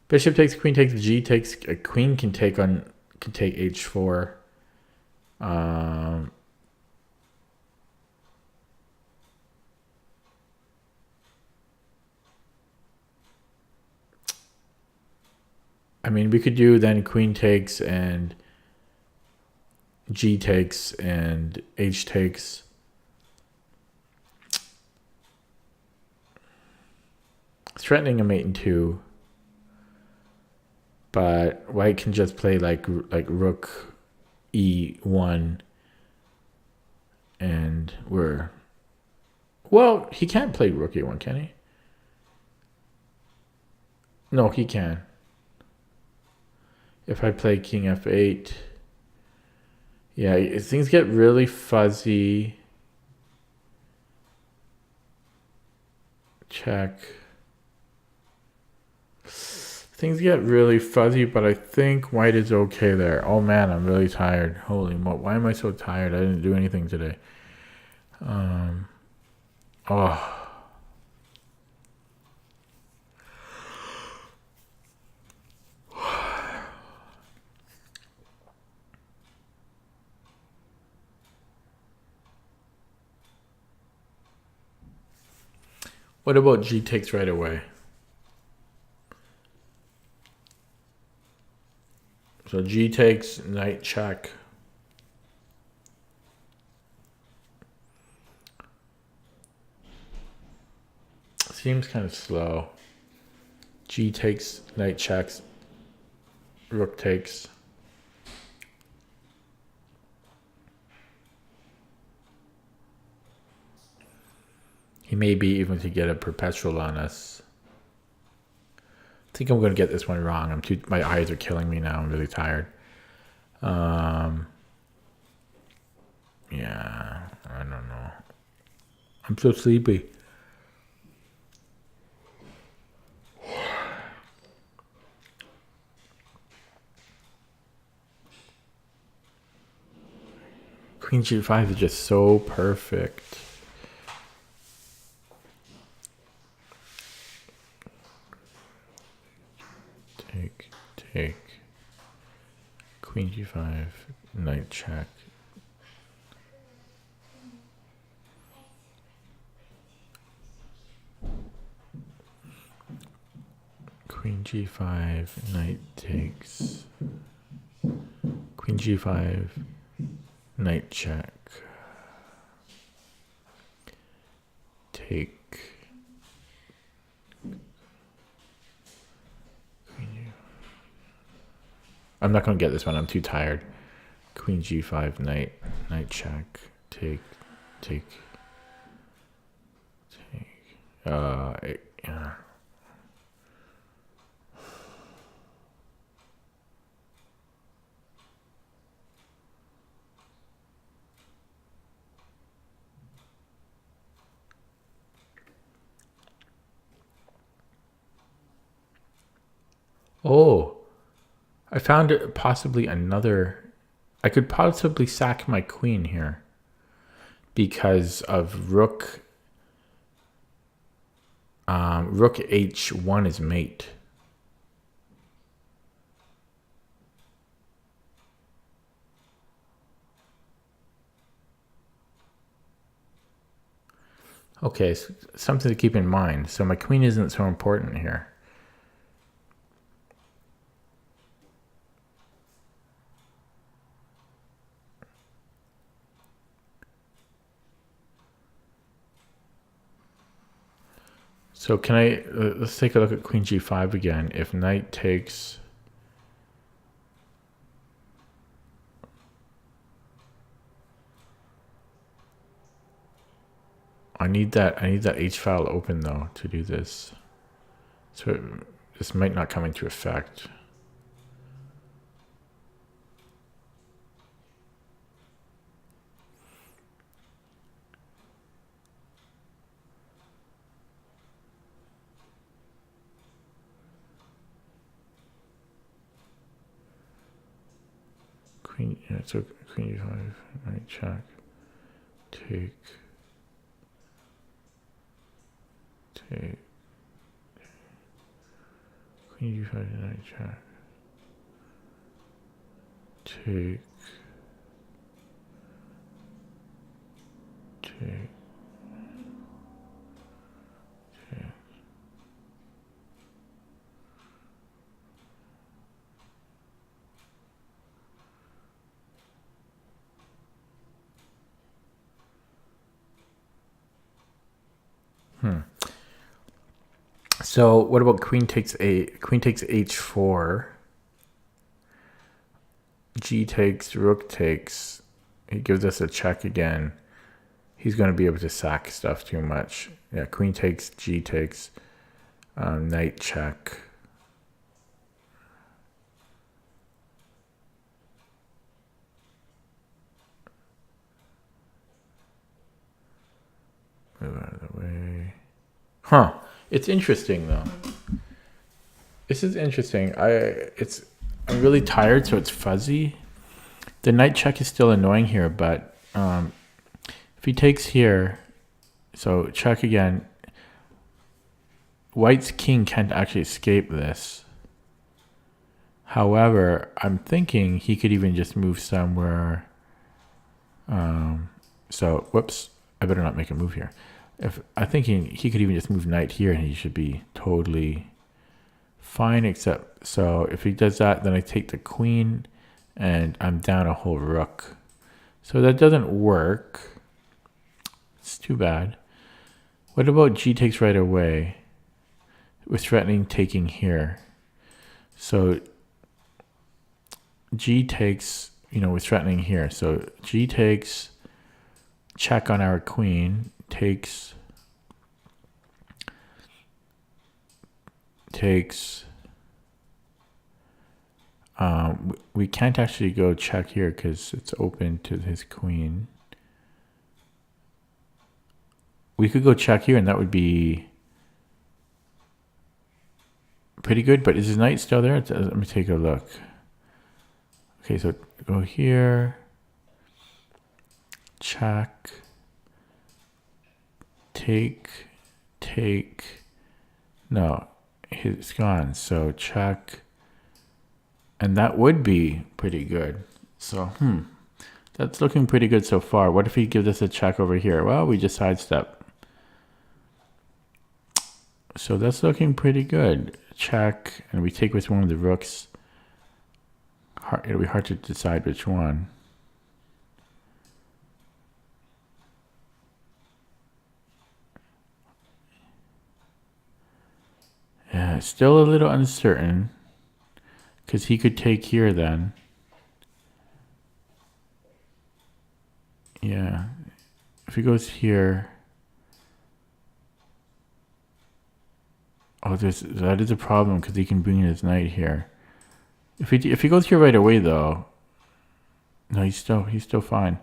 bishop takes, queen takes, g takes. A queen can take h4. I mean, we could do then queen takes and g takes and h takes. Threatening a mate in 2. But white can just play like rook e1. And we're... Well, he can't play rook e1, can he? No, he can. If I play king f8, yeah, things get really fuzzy. Check. Things get really fuzzy, but I think white is okay there. Oh man, I'm really tired. Holy mo! Why am I so tired? I didn't do anything today. Oh. What about g takes right away? So g takes, knight check. Seems kind of slow. G takes, knight checks, rook takes. He may be even to get a perpetual on us. I think I'm going to get this one wrong. My eyes are killing me now. I'm really tired. Yeah, I don't know. I'm so sleepy. Queen g5 is just so perfect. Take. Queen g5, knight check. Queen g5, knight takes. Queen g5, knight check. Take. I'm not going to get this one. I'm too tired. Queen g5, knight check. Take. Yeah. Oh, I found possibly another. I could possibly sack my queen here because of rook. Rook h1 is mate. Okay, so something to keep in mind. So my queen isn't so important here. So can I, let's take a look at queen g5 again. If knight takes, I need that H file open though to do this. So this might not come into effect. So queen e5, knight check, take. Queen e5, knight check, take. So what about queen takes h4, g takes, rook takes. He gives us a check again. He's going to be able to sack stuff too much. Yeah, queen takes, g takes, knight check. Huh. It's interesting though. This is interesting. I'm really tired, so it's fuzzy. The knight check is still annoying here, but if he takes here, so check again. White's king can't actually escape this. However, I'm thinking he could even just move somewhere. So, whoops, I better not make a move here. If I'm thinking he could even just move knight here, and he should be totally fine. Except, so if he does that, then I take the queen, and I'm down a whole rook. So that doesn't work. It's too bad. What about g takes right away? We're threatening taking here. So g takes, we're threatening here. So g takes, check on our queen, takes, we can't actually go check here because it's open to his queen. We could go check here and that would be pretty good, but is his knight still there? Let me take a look. Okay, so go here, check, take, no, it's gone, so check, and that would be pretty good. So, that's looking pretty good so far. What if he gives us a check over here? Well, we just sidestep. So that's looking pretty good. Check, and we take with one of the rooks. It'll be hard to decide which one. Yeah, still a little uncertain. Because he could take here then. Yeah. If he goes here. Oh, that is a problem because he can bring in his knight here. If he goes here right away though, no, he's still fine.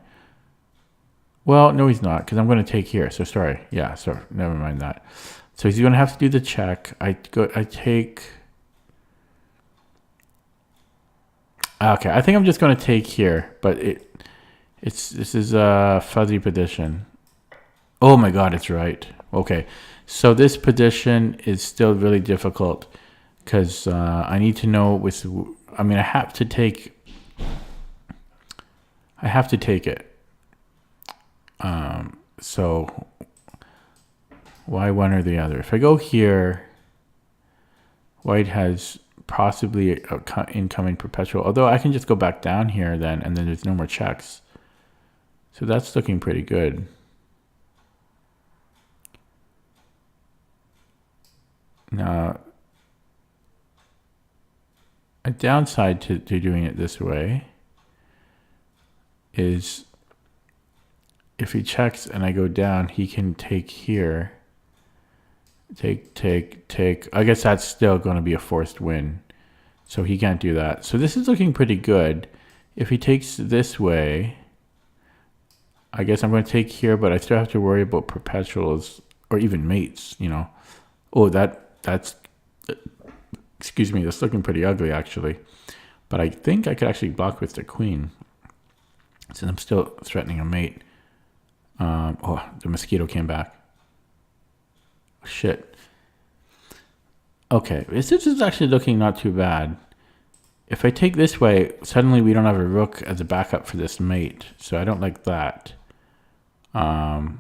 Well, no, he's not because I'm going to take here. So sorry, yeah. So never mind that. So he's going to have to do the check. I take. Okay, I think I'm just going to take here, but this is a fuzzy position. Oh my God, it's right. Okay, so this position is still really difficult because I need to know I have to take it. So why one or the other? If I go here, white has possibly an incoming perpetual, although I can just go back down here then, and then there's no more checks. So that's looking pretty good. Now, a downside to doing it this way is if he checks and I go down, he can take here. Take. I guess that's still going to be a forced win. So he can't do that. So this is looking pretty good. If he takes this way, I guess I'm going to take here, but I still have to worry about perpetuals or even mates, Oh, that's, excuse me, that's looking pretty ugly actually. But I think I could actually block with the queen since I'm still threatening a mate. Oh, the mosquito came back. Shit. Okay, this is actually looking not too bad. If I take this way, suddenly we don't have a rook as a backup for this mate, so I don't like that. For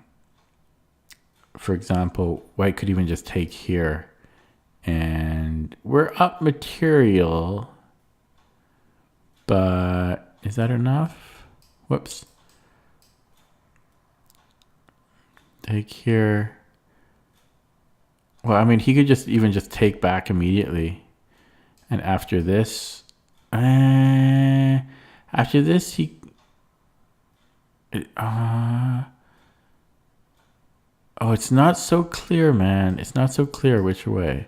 example, white could even just take here, and we're up material, but is that enough? Whoops. Take here. Well, he could just take back immediately. And after this, he, oh, it's not so clear, man. It's not so clear which way.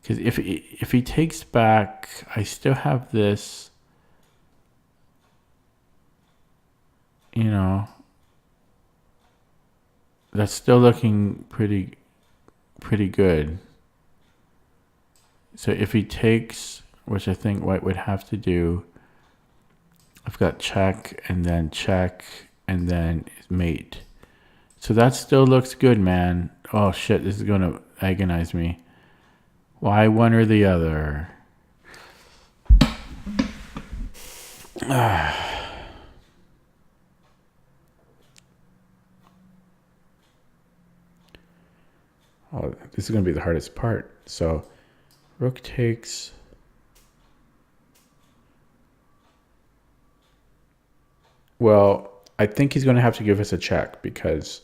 Because if he takes back, I still have this, that's still looking pretty pretty good. So if he takes, which I think white would have to do, I've got check and then mate. So that still looks good, man. Oh shit, this is gonna agonize me. Why one or the other? Oh, this is gonna be the hardest part. So rook takes. Well, I think he's gonna have to give us a check because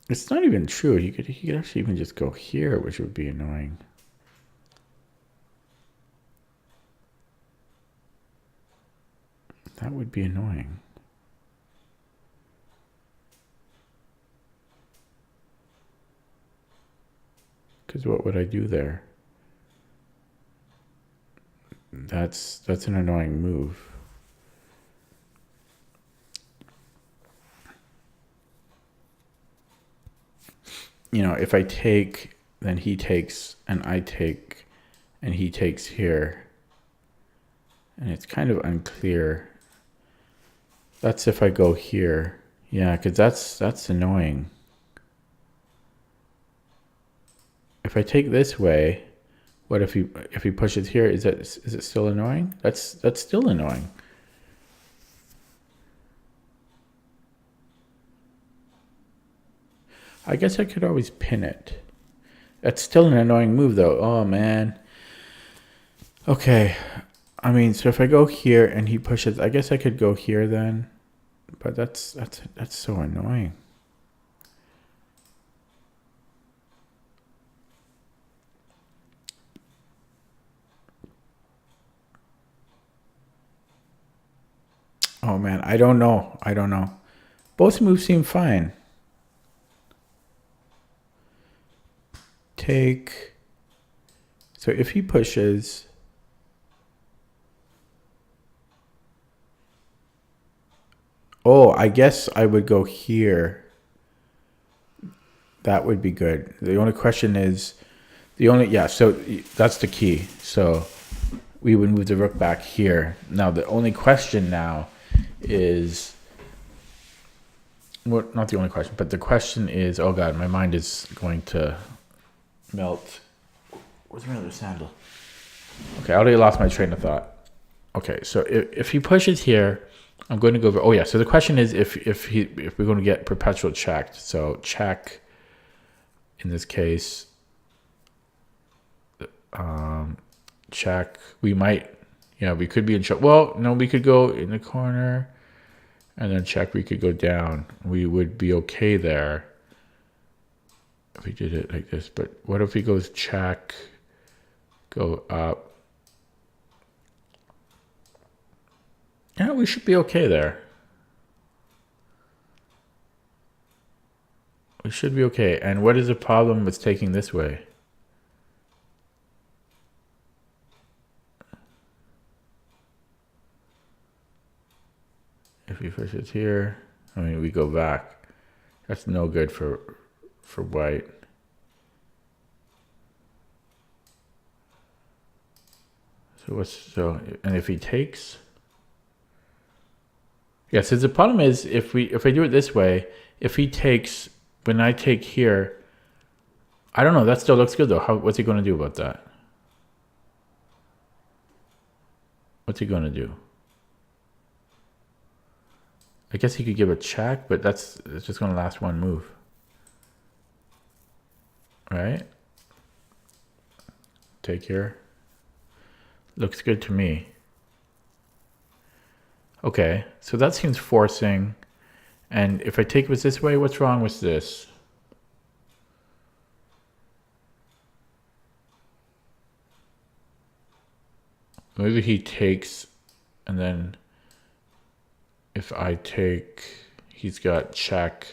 it's not even true. He could actually even just go here, which would be annoying. That would be annoying. Because what would I do there? That's an annoying move. You know, if I take, then he takes, and I take, and he takes here. And it's kind of unclear. That's if I go here. Yeah, because that's annoying. If I take this way, what if he pushes here? Is it still annoying? That's still annoying. I guess I could always pin it. That's still an annoying move though. Oh man. Okay. I mean, so if I go here and he pushes, I guess I could go here then. But that's so annoying. Oh man, I don't know. Both moves seem fine. Take. So if he pushes, oh, I guess I would go here. That would be good. The only question is, so that's the key. So we would move the rook back here. Now the only question now is, well, not the only question, but the question is, oh god, my mind is going to melt. Where's my other sandal? Okay, I already lost my train of thought. Okay, so if he pushes here, I'm going to go over. Oh yeah, so the question is if we're going to get perpetual checked. So check. In this case, check. We might, we could be in check. Well, no, we could go in the corner, and then check. We could go down. We would be okay there if we did it like this. But what if he goes check, go up? Yeah, we should be okay there. We should be okay. And what is the problem with taking this way? If we push it here, I mean, we go back. That's no good for white. And if he takes, yeah. So the problem is if I do it this way, if he takes, when I take here, I don't know. That still looks good though. What's he going to do about that? What's he going to do? I guess he could give a check, but it's just going to last one move. Right? Take here. Looks good to me. Okay, so that seems forcing. And if I take it this way, what's wrong with this? Maybe he takes, and then if I take, he's got check,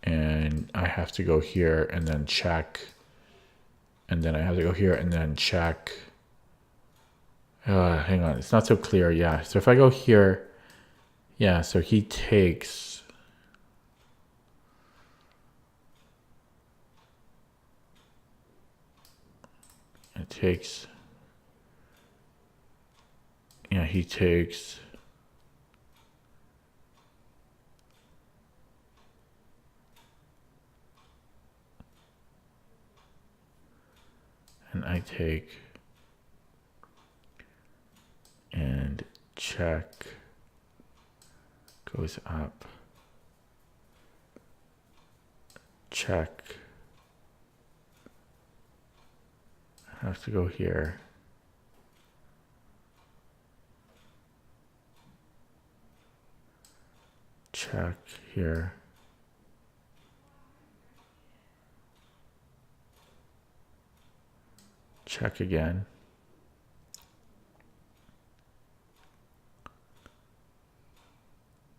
and I have to go here and then check, and then I have to go here and then check. Hang on, it's not so clear. Yeah, so if I go here, Yeah, so he takes. It takes. Yeah, he takes. And I take. And check. Goes up. Check. I have to go here. Check here. Check again.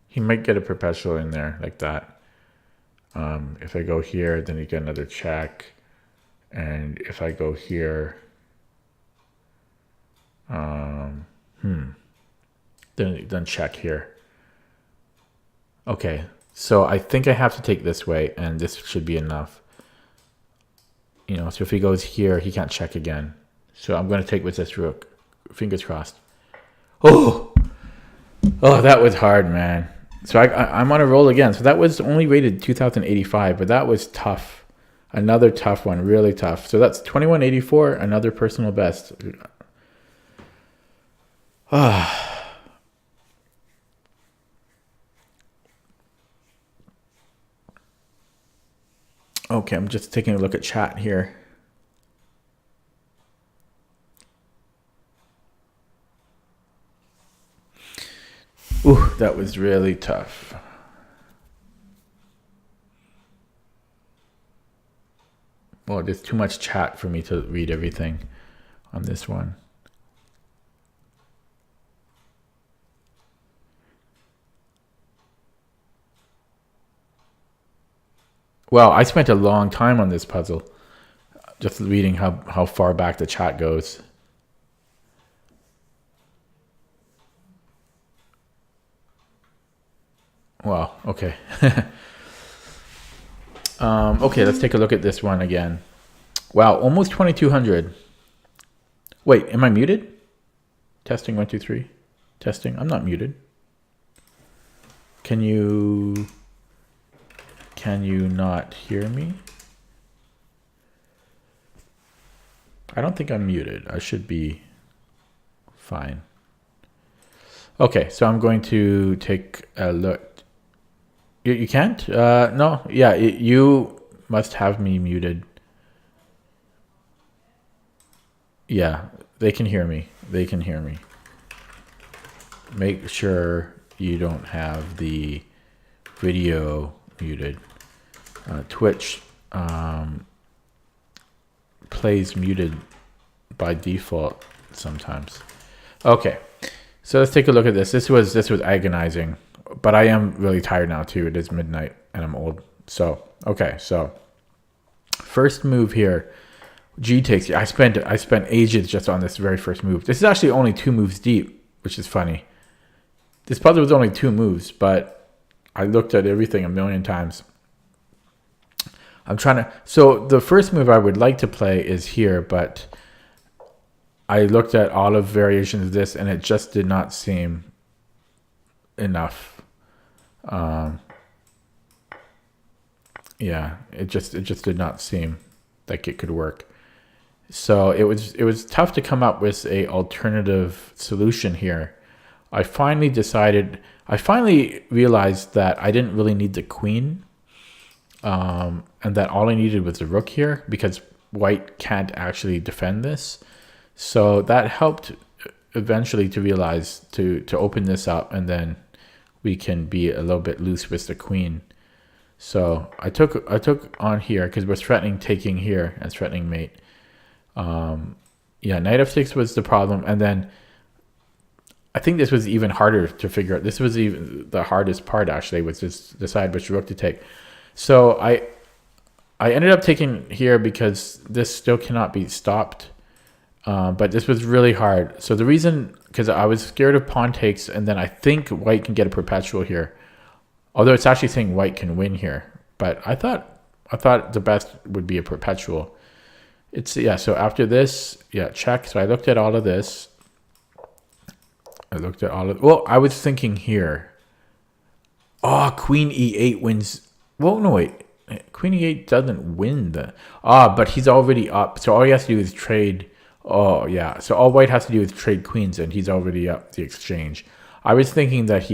He might get a perpetual in there like that. If I go here, then you get another check. And if I go here, then check here. Okay, so I think I have to take this way, and this should be enough. You know, so if he goes here, he can't check again. So I'm going to take with this rook. Fingers crossed. Oh, that was hard, man. So I'm on a roll again. So that was only rated 2085, but that was tough. Another tough one, really tough. So that's 2184, another personal best. Okay, I'm just taking a look at chat here. Ooh, that was really tough. Well, there's too much chat for me to read everything on this one. Well, I spent a long time on this puzzle, just reading how far back the chat goes. Wow, okay. Okay, let's take a look at this one again. Wow, almost 2200. Wait, am I muted? Testing 1, 2, 3. Testing. I'm not muted. Can you not hear me? I don't think I'm muted. I should be fine. Okay, so I'm going to take a look. You can't? No. Yeah, you must have me muted. Yeah, they can hear me. They can hear me. Make sure you don't have the video muted. Twitch plays muted by default sometimes. Okay, so let's take a look at this. This was agonizing, but I am really tired now too. It is midnight and I'm old. So okay, so first move here. G takes. I spent ages just on this very first move. This is actually only 2 moves deep, which is funny. This puzzle was only 2 moves, but I looked at everything a million times. I'm trying to. So the first move I would like to play is here, but I looked at all of variations of this, and it just did not seem enough. Yeah, it just did not seem like it could work. So it was tough to come up with a alternative solution here. I finally realized that I didn't really need the queen, and that all I needed was the rook here because white can't actually defend this. So that helped eventually to realize to open this up, and then we can be a little bit loose with the queen. So I took on here because we're threatening taking here and threatening mate. Yeah, knight f6 was the problem, and then I think this was even harder to figure out. This was even the hardest part actually, was just decide which rook to take. So I ended up taking here because this still cannot be stopped. But this was really hard. So the reason, because I was scared of pawn takes, and then I think white can get a perpetual here. Although it's actually saying white can win here. But I thought the best would be a perpetual. Yeah, so after this, yeah, check. So I looked at all of this. Well, I was thinking here. Oh, queen e8 wins. Well, no, wait. Queen e8 doesn't win but he's already up. So all he has to do is trade. Oh, yeah. So all white has to do is trade queens, and he's already up the exchange. I was thinking that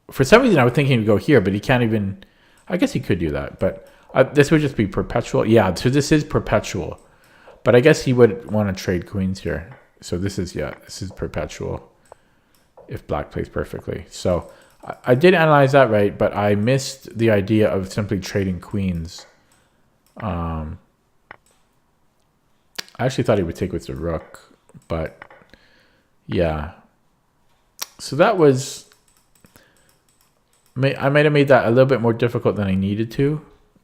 for some reason, I was thinking to go here, but he can't even. I guess he could do that, but this would just be perpetual. Yeah, so this is perpetual. But I guess he would want to trade queens here. So this is perpetual if black plays perfectly. So I did analyze that right, but I missed the idea of simply trading queens. I actually thought he would take with the rook, but yeah. So that was... I might have made that a little bit more difficult than I needed to.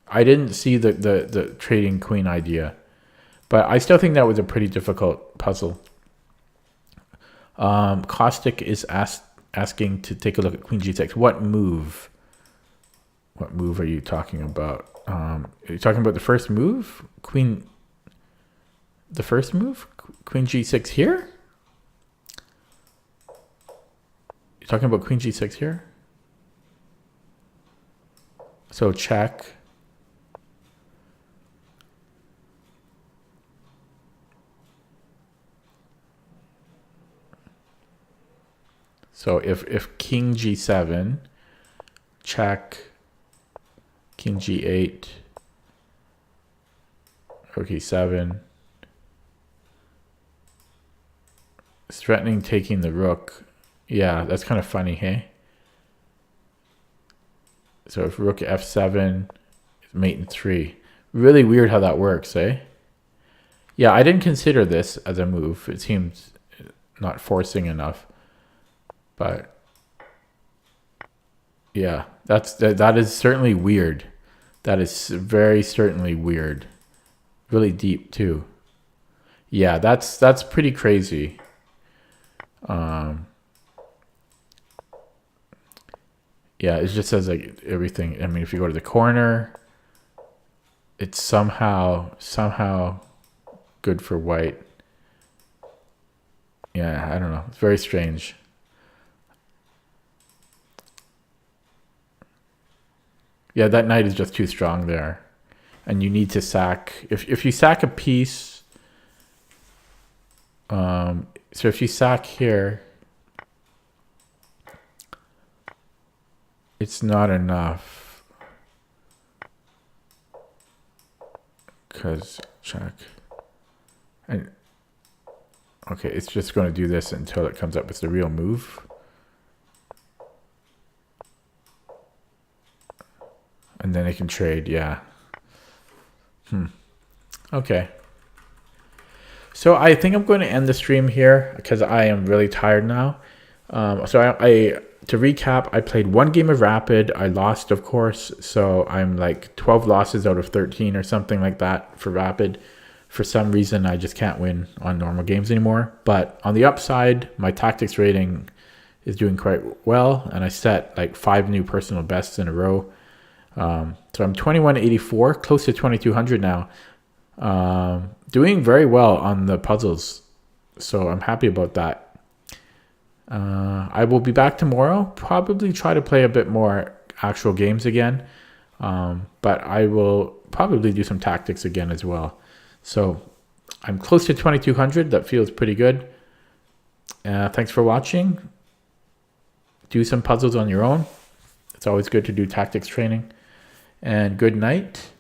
I didn't see the trading queen idea, but I still think that was a pretty difficult puzzle. Caustic is asking to take a look at queen g6. What move? What move are you talking about? Are you talking about the first move? The first move? Queen g6 here? You're talking about queen g6 here? So check. So if king g7, check, king g8, rook e7, it's threatening taking the rook. Yeah, that's kind of funny, hey? So if rook f7, mate in 3. Really weird how that works, eh? Yeah, I didn't consider this as a move. It seems not forcing enough. But yeah, that is certainly weird. That is very certainly weird. Really deep too. Yeah, that's pretty crazy. Yeah, it just says like everything. I mean, if you go to the corner, it's somehow good for white. Yeah, I don't know. It's very strange. Yeah, that knight is just too strong there. And you need to sack... If you sack a piece... so if you sack here... It's not enough. Because... Check. And... Okay, it's just going to do this until it comes up with the real move. And then it can trade, yeah. Okay. So I think I'm going to end the stream here because I am really tired now. To recap, I played one game of Rapid. I lost, of course. So I'm like 12 losses out of 13 or something like that for Rapid. For some reason, I just can't win on normal games anymore. But on the upside, my tactics rating is doing quite well. And I set like 5 new personal bests in a row. So I'm 2184, close to 2200 now. Doing very well on the puzzles. So I'm happy about that. I will be back tomorrow. Probably try to play a bit more actual games again. But I will probably do some tactics again as well. So I'm close to 2200. That feels pretty good. Thanks for watching. Do some puzzles on your own. It's always good to do tactics training. And good night.